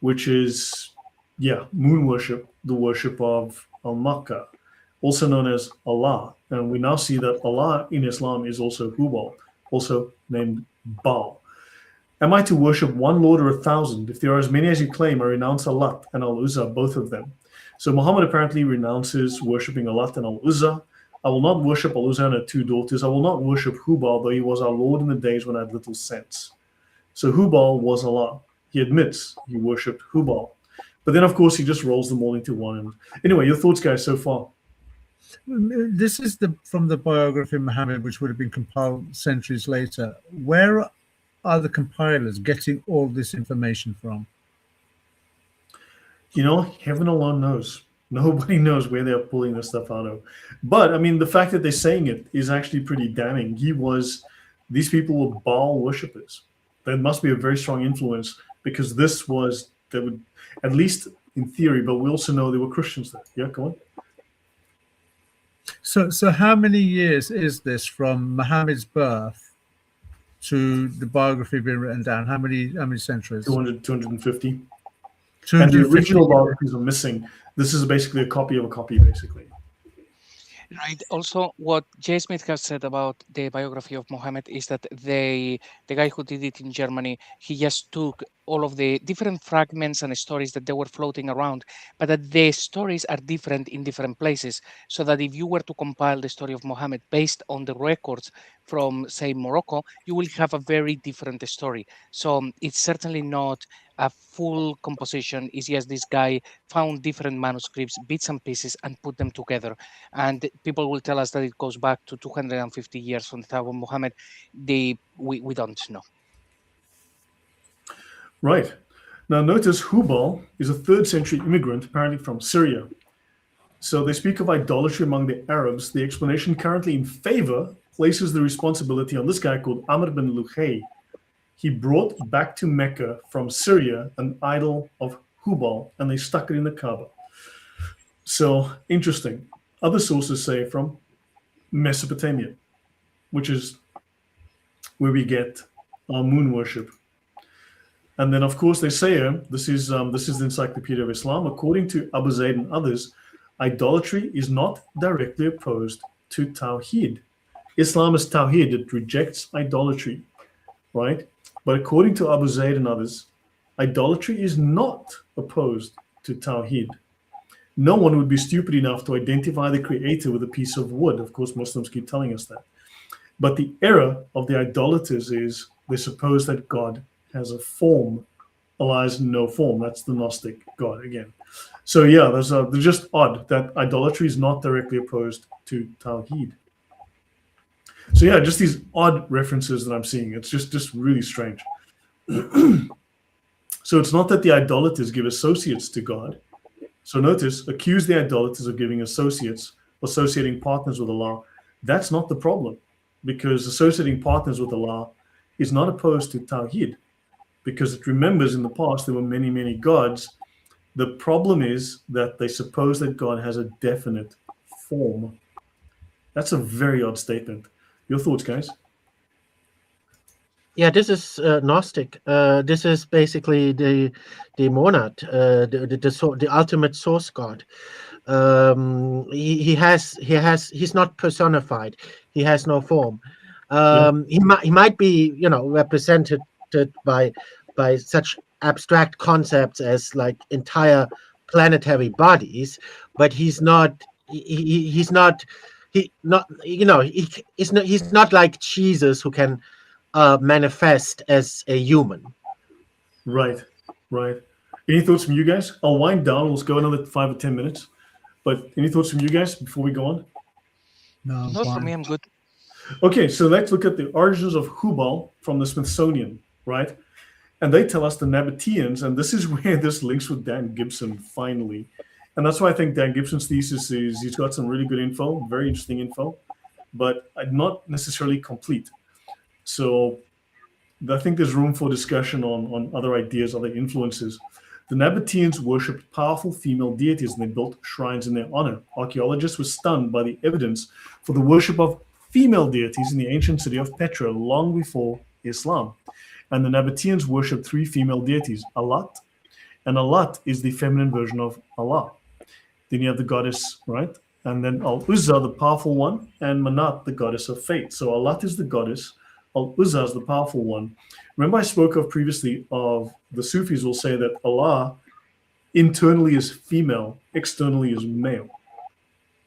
which is, moon worship, the worship of Al-Makkah, also known as Allah. And we now see that Allah in Islam is also Hubal, also named Baal. Am I to worship one Lord or 1,000? If there are as many as you claim, I renounce Allat and Al-Uzza, both of them. So Muhammad apparently renounces worshipping Allat and Al-Uzza. I will not worship Al-Uzza and her 2 daughters. I will not worship Hubal, though he was our Lord in the days when I had little sense. So Hubal was Allah. He admits he worshipped Hubal. But then, of course, he just rolls them all into one. And anyway, your thoughts, guys, so far? This is from the biography of Muhammad, which would have been compiled centuries later. Where are the compilers getting all this information from? Heaven alone knows. Nobody knows where they're pulling this stuff out of. But, I mean, the fact that they're saying it is actually pretty damning. These people were Baal worshippers. There must be a very strong influence because they would, at least in theory, but we also know there were Christians there. Yeah, go on. So how many years is this from Muhammad's birth to the biography being written down? How many centuries? 250. And the original biographies are missing. This is basically a copy of a copy, basically. Right. Also, what Jay Smith has said about the biography of Muhammad is that the guy who did it in Germany, he just took all of the different fragments and stories that they were floating around, but that the stories are different in different places. So that if you were to compile the story of Muhammad based on the records from, say, Morocco, you will have a very different story. So it's certainly not a full composition. It's just this guy found different manuscripts, bits and pieces, and put them together. And people will tell us that it goes back to 250 years from the time of Muhammad. We don't know. Right. Now notice Hubal is a 3rd century immigrant, apparently from Syria. So they speak of idolatry among the Arabs. The explanation currently in favor places the responsibility on this guy called Amr bin Luhay. He brought back to Mecca from Syria an idol of Hubal, and they stuck it in the Kaaba. So interesting. Other sources say from Mesopotamia, which is where we get our moon worship. And then, of course, they say this is the Encyclopedia of Islam. According to Abu Zayd and others, idolatry is not directly opposed to Tawheed. Islam is Tawheed; it rejects idolatry, right? But according to Abu Zayd and others, idolatry is not opposed to Tawheed. No one would be stupid enough to identify the creator with a piece of wood. Of course, Muslims keep telling us that. But the error of the idolaters is they suppose that God has a form. Allah has no form. That's the Gnostic God again. So yeah, they're just odd that idolatry is not directly opposed to Tawheed. So yeah, just these odd references that I'm seeing. It's just really strange. So it's not that the idolaters give associates to God. So notice, accuse the idolaters of giving associating partners with Allah. That's not the problem, because associating partners with Allah is not opposed to Tawheed, because it remembers in the past there were many, many gods. The problem is that they suppose that God has a definite form. That's a very odd statement. Your thoughts, guys? Yeah, this is Gnostic. This is basically the monad, the ultimate source God. He's not personified. He has no form. He might be, represented by such abstract concepts as like entire planetary bodies, but he's not like Jesus, who can manifest as a human. Right. Any thoughts from you guys? I'll wind down. Let's go another 5 or 10 minutes. But any thoughts from you guys before we go on? No, Not for me. I'm good. Okay, so let's look at the origins of Hubal from the Smithsonian, right? And they tell us the Nabateans, and this is where this links with Dan Gibson finally. And that's why I think Dan Gibson's thesis is he's got some really good info, very interesting info, but not necessarily complete. So I think there's room for discussion on other ideas, other influences. The Nabateans worshipped powerful female deities, and they built shrines in their honor. Archaeologists were stunned by the evidence for the worship of female deities in the ancient city of Petra long before Islam. And the Nabateans worshipped 3 female deities, Alat, and Alat is the feminine version of Allah. Then you have the goddess, right? And then Al-Uzza, the powerful one, and Manat, the goddess of fate. So Alat is the goddess, Al-Uzza is the powerful one. Remember I spoke of previously of the Sufis will say that Allah internally is female, externally is male,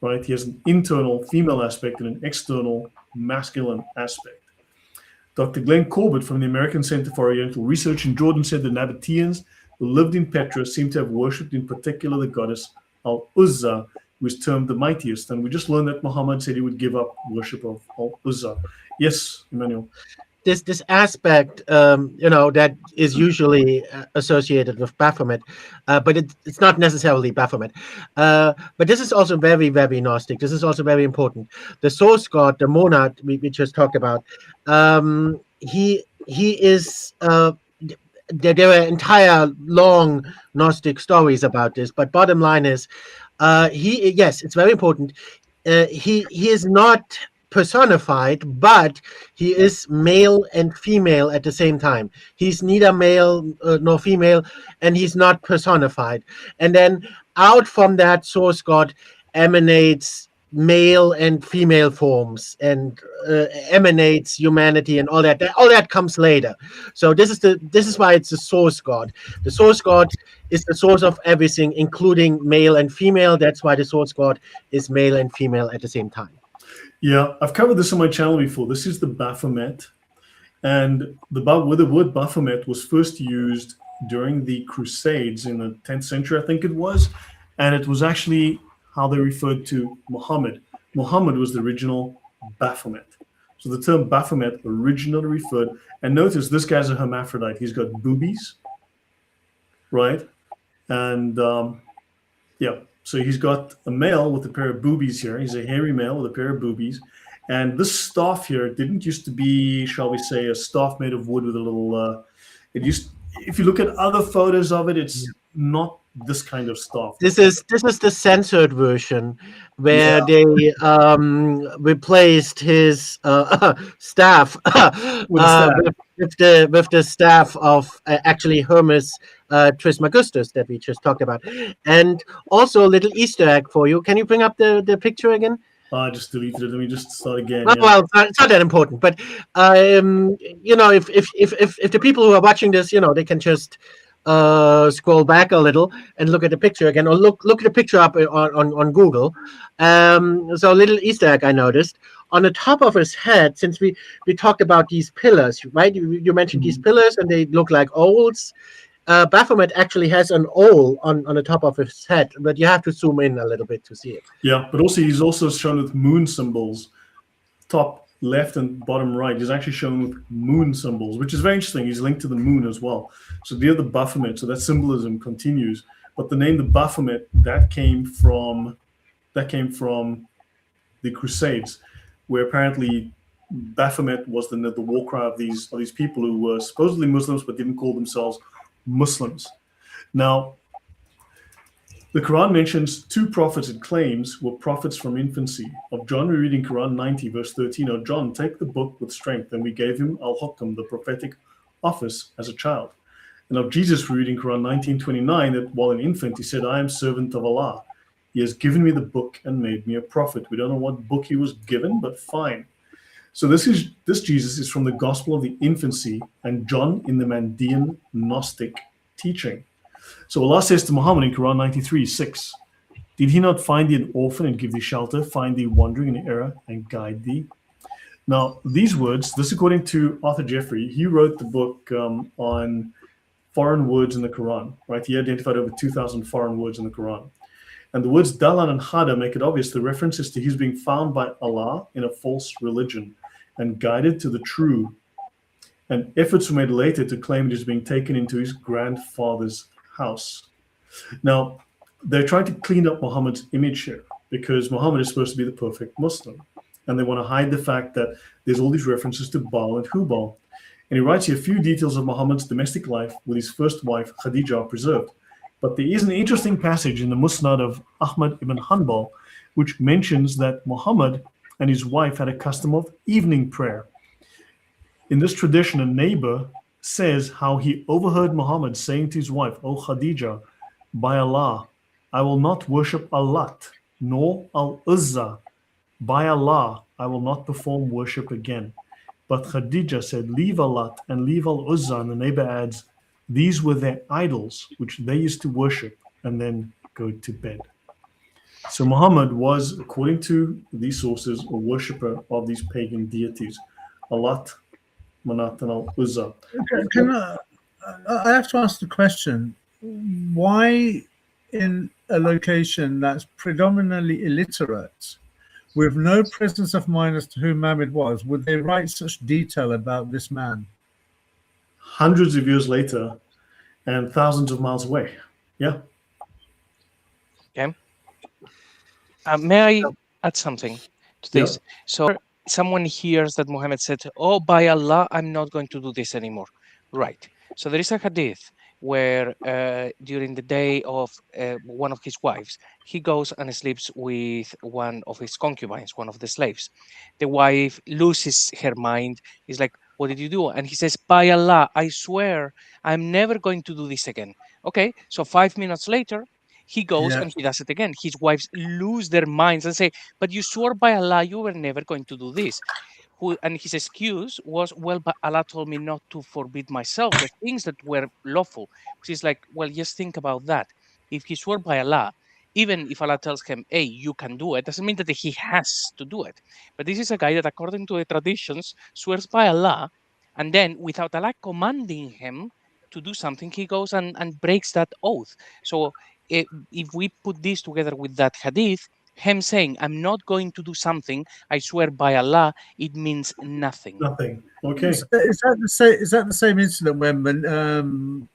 right? He has an internal female aspect and an external masculine aspect. Dr. Glenn Corbett from the American Center for Oriental Research in Jordan said the Nabateans who lived in Petra seem to have worshipped in particular the goddess Al-Uzza, who is termed the mightiest. And we just learned that Muhammad said he would give up worship of Al-Uzza. Yes, Emmanuel. This aspect, that is usually associated with Baphomet, but it's not necessarily Baphomet. But this is also very, very Gnostic. This is also very important. The source god, the monad we just talked about, he is. There are entire long Gnostic stories about this, but bottom line is, it's very important. He is not personified, but he is male and female at the same time. He's neither male nor female, and he's not personified. And then out from that source god emanates male and female forms, and emanates humanity and all that. All that comes later. So this is why it's the source god. The source god is the source of everything, including male and female. That's why the source god is male and female at the same time. Yeah, I've covered this on my channel before. This is the Baphomet, and the word Baphomet was first used during the Crusades in the 10th century, I think it was, and it was actually how they referred to Muhammad. Muhammad was the original Baphomet. So the term Baphomet originally referred, and notice this guy's a hermaphrodite. He's got boobies, right? And yeah, so he's got a male with a pair of boobies here. He's a hairy male with a pair of boobies. And this staff here didn't used to be, shall we say, a staff made of wood with a little, it used, if you look at other photos of it, it's not this kind of staff. This is the censored version where Yeah. they replaced his staff With a staff. with the staff of actually Hermes Trismegistus that we just talked about. And also a little Easter egg for you. Can you bring up the picture again? I just deleted it. Let me just start again. Well, Yeah. well, it's not that important, but you know, if the people who are watching this, you know, they can just scroll back a little and look at the picture again, or look the picture up on Google. So a little Easter egg I noticed on the top of his head, since we talked about these pillars, right? You mentioned these pillars, and they look like owls. Baphomet actually has an owl on the top of his head, but you have to zoom in a little bit to see it. Yeah, but also he's also shown with moon symbols, top left and bottom right. He's actually shown with moon symbols, which is very interesting. He's linked to the moon as well. So near the Baphomet, so that symbolism continues. But the name the Baphomet that came from the Crusades, where apparently Baphomet was the war cry of these people who were supposedly Muslims but didn't call themselves Muslims. Now, the Quran mentions two prophets it claims were prophets from infancy. Of John, we read in Quran 90, verse 13, "O John, take the book with strength, and we gave him al-Hukm, the prophetic office, as a child." And of Jesus, we read in Quran 19:29 that while an infant, he said, "I am servant of Allah. He has given me the book and made me a prophet." We don't know what book he was given, but fine. So this Jesus is from the Gospel of the Infancy, and John in the Mandean Gnostic teaching. So Allah says to Muhammad in Quran 93:6, "Did he not find thee an orphan and give thee shelter, find thee wandering in error and guide thee?" Now, these words, this according to Arthur Jeffrey, he wrote the book on foreign words in the Quran, right? He identified over 2,000 foreign words in the Quran. And the words Dalan and Hada make it obvious the reference is to his being found by Allah in a false religion and guided to the true. And efforts were made later to claim it is being taken into his grandfather's house. Now, they're trying to clean up Muhammad's image here because Muhammad is supposed to be the perfect Muslim. And they want to hide the fact that there's all these references to Baal and Hubal. And he writes here a few details of Muhammad's domestic life with his first wife, Khadija, are preserved. But there is an interesting passage in the Musnad of Ahmad ibn Hanbal, which mentions that Muhammad and his wife had a custom of evening prayer. In this tradition, a neighbor says how he overheard Muhammad saying to his wife, "O Khadija, by Allah, I will not worship Allat, nor Al-Uzza. By Allah, I will not perform worship again." But Khadija said, "Leave Allat and leave Al-Uzza," and the neighbor adds, "These were their idols, which they used to worship and then go to bed." So Muhammad was, according to these sources, a worshipper of these pagan deities, Allat, Manat, and Al-Uzza. Can I have to ask the question, why in a location that's predominantly illiterate, with no presence of mind as to who Muhammad was, would they write such detail about this man? Hundreds of years later and thousands of miles away. Yeah. Okay. May I add something to this? Yeah. So someone hears that Muhammad said, "Oh, by Allah, I'm not going to do this anymore." Right. So there is a hadith where during the day of one of his wives, he goes and sleeps with one of his concubines, one of the slaves. The wife loses her mind. He's like, "What did you do?" And he says, "By Allah, I swear I'm never going to do this again." Okay, so 5 minutes later, he goes and he does it again. His wives lose their minds and say, "But you swore by Allah you were never going to do this." And his excuse was, "Well, but Allah told me not to forbid myself the things that were lawful." Which is like, well, just think about that. If he swore by Allah, even if Allah tells him, "Hey, you can do it," doesn't mean that he has to do it. But this is a guy that, according to the traditions, swears by Allah, and then without Allah commanding him to do something, he goes and breaks that oath. So if we put this together with that hadith, him saying, "I'm not going to do something, I swear by Allah," it means nothing. Nothing. Okay. Is that the same incident when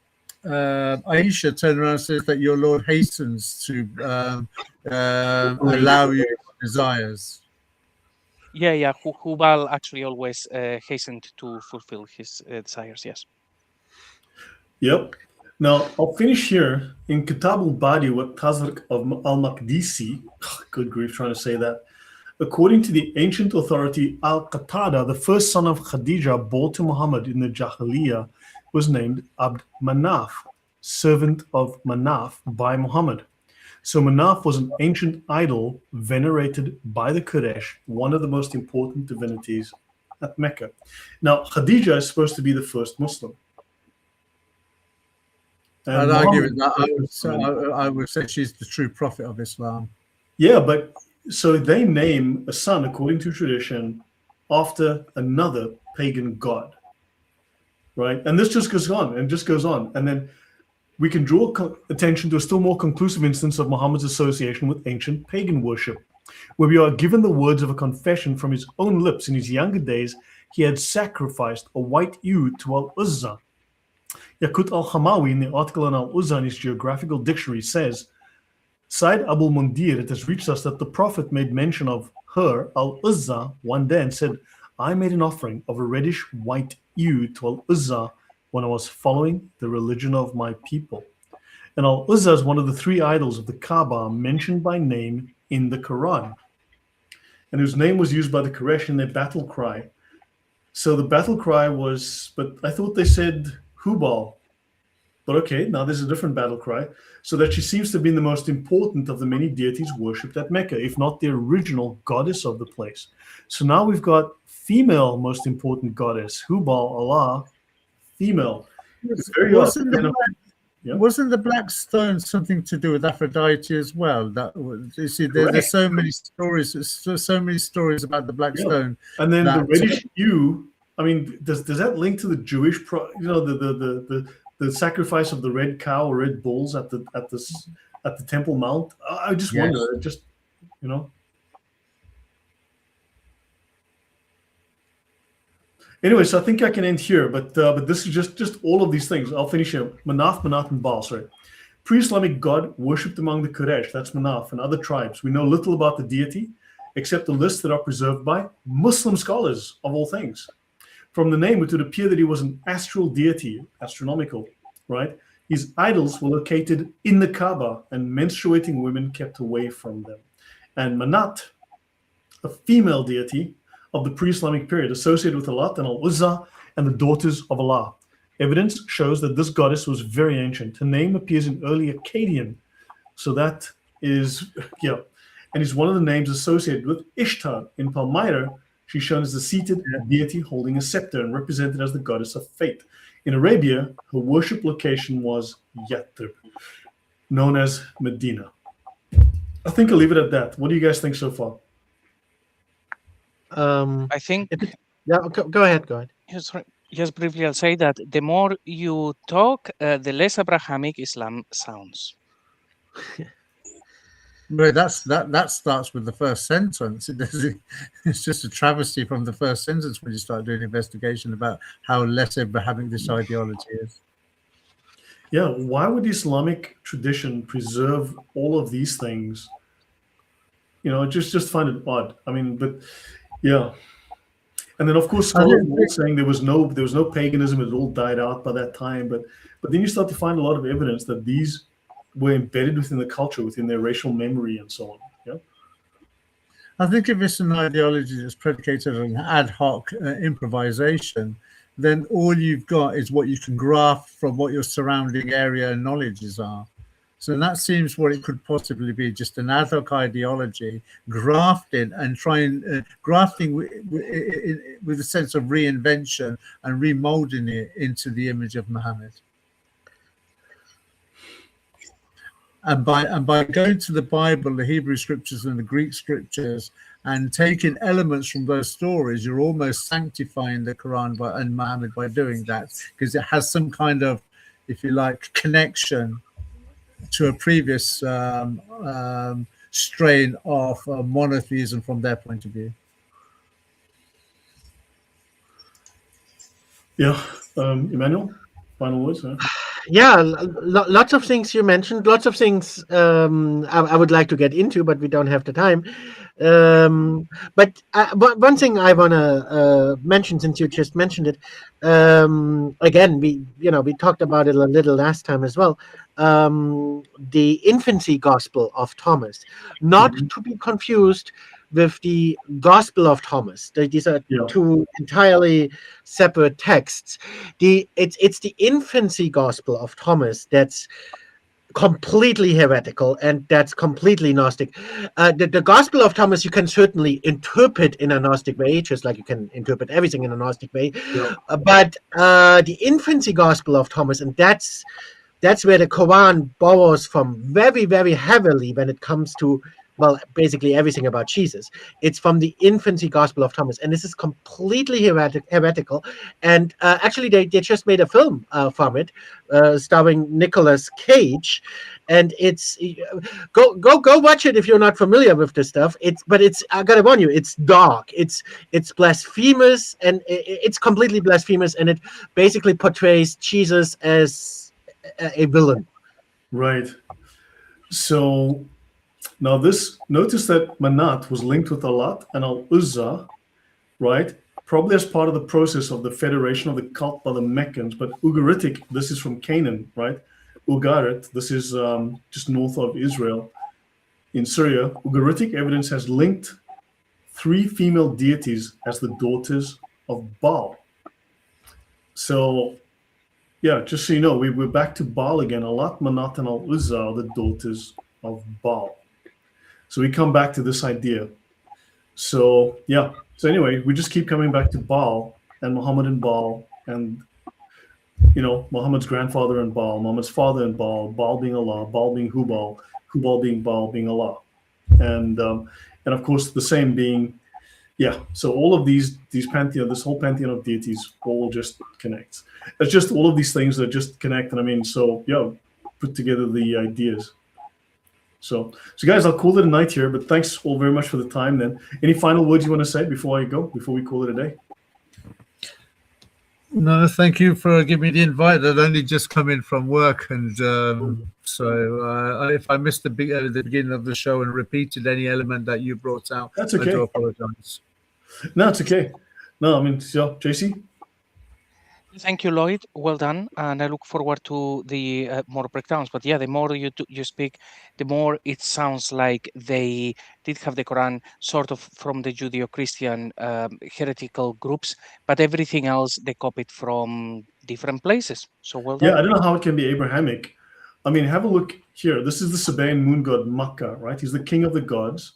Aisha turned around and says that your Lord hastens to allow you your desires. Yeah. Hubal actually always hastened to fulfill his desires. Yes. Yep. Now, I'll finish here in Kitab al-Badi wa Tazriq of al-Maqdisi. Good grief, trying to say that. According to the ancient authority Al-Qatada, the first son of Khadija born to Muhammad in the Jahiliyyah was named Abd Manaf, servant of Manaf by Muhammad. So Manaf was an ancient idol venerated by the Quraysh, one of the most important divinities at Mecca. Now, Khadija is supposed to be the first Muslim. I'd argue with that. I would say she's the true prophet of Islam. Yeah, but so they name a son, according to tradition, after another pagan god, right? And this just goes on and just goes on. And then we can draw attention to a still more conclusive instance of Muhammad's association with ancient pagan worship, where we are given the words of a confession from his own lips. In his younger days, he had sacrificed a white ewe to Al-Uzza. Yaqut al-Hamawi, in the article on Al-Uzza in his geographical dictionary, says, Said Abu Mundir, it has reached us that the Prophet made mention of her, Al-Uzza, one day and said, I made an offering of a reddish white ewe to Al-Uzza when I was following the religion of my people. And Al-Uzza is one of the three idols of the Kaaba mentioned by name in the Quran, and whose name was used by the Quraysh in their battle cry. So the battle cry was, but I thought they said Hubal. But okay, now there's a different battle cry. So that she seems to have been the most important of the many deities worshipped at Mecca, if not the original goddess of the place. So now we've got female most important goddess, Hubal, Allah, female. Wasn't the black stone something to do with Aphrodite as well? That you see, there's so many stories. There's so many stories about the black stone. And then the reddish ewe. I mean, does that link to the Jewish, the sacrifice of the red cow or red bulls at the Temple Mount? I just wonder. Anyway, so I think I can end here, but this is just all of these things. I'll finish here. Manaf, and Baal, sorry. Pre-Islamic god worshipped among the Quraysh, that's Manaf, and other tribes. We know little about the deity, except the lists that are preserved by Muslim scholars, of all things. From the name, it would appear that he was an astral deity, astronomical, right? His idols were located in the Kaaba, and menstruating women kept away from them. And Manat, a female deity of the pre-Islamic period, associated with Alat and Al-Uzza and the daughters of Allah. Evidence shows that this goddess was very ancient. Her name appears in early Akkadian. So that is, and is one of the names associated with Ishtar. In Palmyra, she's shown as the seated deity holding a scepter and represented as the goddess of fate. In Arabia, her worship location was Yathrib, known as Medina. I think I'll leave it at that. What do you guys think so far? I think. Go ahead. Just briefly, I'll say that the more you talk, the less Abrahamic Islam sounds. But that starts with the first sentence. It's just a travesty from the first sentence when you start doing investigation about how less Abrahamic this ideology is. Yeah, why would the Islamic tradition preserve all of these things? Just find it odd. I mean, but yeah. And then of course scholars were saying there was no paganism, it had all died out by that time. But then you start to find a lot of evidence that these were embedded within the culture, within their racial memory and so on. Yeah. I think if it's an ideology that's predicated on ad hoc improvisation, then all you've got is what you can graft from what your surrounding area and knowledges are. So that seems what it could possibly be, just an ad hoc ideology, grafting with a sense of reinvention and remolding it into the image of Muhammad. And by going to the Bible, the Hebrew scriptures and the Greek scriptures, and taking elements from those stories, you're almost sanctifying the Quran and Muhammad by doing that, because it has some kind of, if you like, connection to a previous strain of monotheism from their point of view. Yeah, Emmanuel, final words. Huh? Yeah, lots of things you mentioned, lots of things I would like to get into, but we don't have the time. But one thing I want to mention, since you just mentioned it, again, we talked about it a little last time as well. The infancy gospel of Thomas, not to be confused with the Gospel of Thomas. These are Yeah. two entirely separate texts. It's the infancy Gospel of Thomas that's completely heretical and that's completely Gnostic. The Gospel of Thomas you can certainly interpret in a Gnostic way, just like you can interpret everything in a Gnostic way. Yeah. But the infancy Gospel of Thomas, and that's where the Quran borrows from very, very heavily when it comes to, well, basically everything about Jesus. It's from the infancy Gospel of Thomas, and this is completely heretical. And actually, they just made a film from it, starring Nicolas Cage, and it's go watch it if you're not familiar with this stuff. But I gotta warn you, it's dark. It's blasphemous, and it's completely blasphemous, and it basically portrays Jesus as a villain. Right. So now notice that Manat was linked with Alat and Al-Uzza, right? Probably as part of the process of the federation of the cult by the Meccans, but Ugaritic, this is from Canaan, right? Ugarit, this is just north of Israel in Syria. Ugaritic evidence has linked 3 female deities as the daughters of Baal. So, yeah, just so you know, we're back to Baal again. Alat, Manat, and Al-Uzza are the daughters of Baal. So we come back to this idea. So, yeah. So anyway, we just keep coming back to Baal and Muhammad and Baal and, Muhammad's grandfather and Baal, Muhammad's father and Baal, Baal being Allah, Baal being Hubal, Hubal being Baal, being Allah. And of course, the same being, yeah. So all of these pantheon, this whole pantheon of deities all just connects. It's just all of these things that just connect. And I mean, so, yeah, put together the ideas. So guys, I'll call it a night here, but thanks all very much for the time then. Any final words you want to say before I go, before we call it a day? No, thank you for giving me the invite. I'd only just come in from work, and so if I missed the beginning of the show and repeated any element that you brought out, that's okay. I do apologize. No, it's okay. No, I mean, so, JC? Thank you, Lloyd. Well done, and I look forward to the more breakdowns. But yeah, the more you speak, the more it sounds like they did have the Quran sort of from the Judeo-Christian heretical groups, but everything else they copied from different places. So well done. Yeah, I don't know how it can be Abrahamic. I mean, have a look here. This is the Sabaean moon god Makkah, right? He's the king of the gods,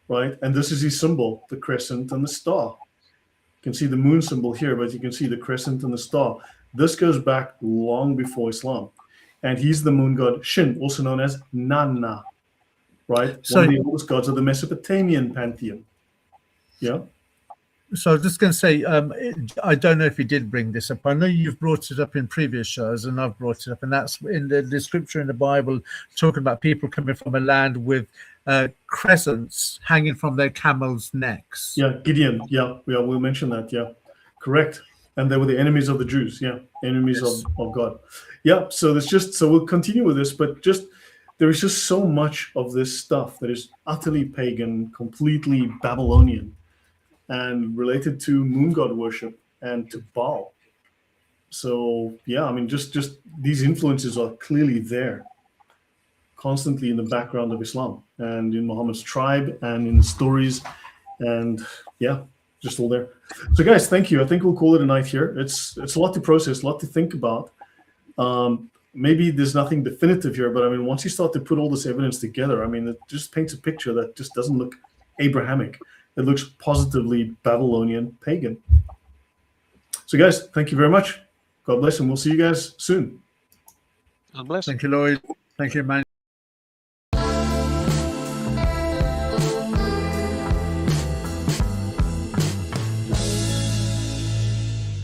right? And this is his symbol, the crescent and the star. You can see the moon symbol here, but you can see the crescent and the star. This goes back long before Islam. And he's the moon god Shin, also known as Nana, right? So, one of the oldest gods of the Mesopotamian pantheon. Yeah. So I was just going to say, I don't know if you did bring this up. I know you've brought it up in previous shows, and I've brought it up, and that's in the scripture in the Bible talking about people coming from a land with crescents hanging from their camels' necks. Yeah, Gideon. Yeah, we'll mention that. Yeah, correct. And they were the enemies of the Jews. Yeah, enemies of God. Yeah. So we'll continue with this, but there is just so much of this stuff that is utterly pagan, completely Babylonian, and related to moon god worship and to Baal. So yeah, I mean, just these influences are clearly there, constantly in the background of Islam and in Muhammad's tribe and in the stories, and yeah, just all there. So guys, thank you. I think we'll call it a night here. It's a lot to process, a lot to think about. Maybe there's nothing definitive here, but I mean, once you start to put all this evidence together, I mean, it just paints a picture that just doesn't look Abrahamic. It looks positively Babylonian pagan. So guys, thank you very much. God bless, and we'll see you guys soon. God bless. Thank you, Lloyd. Thank you, man.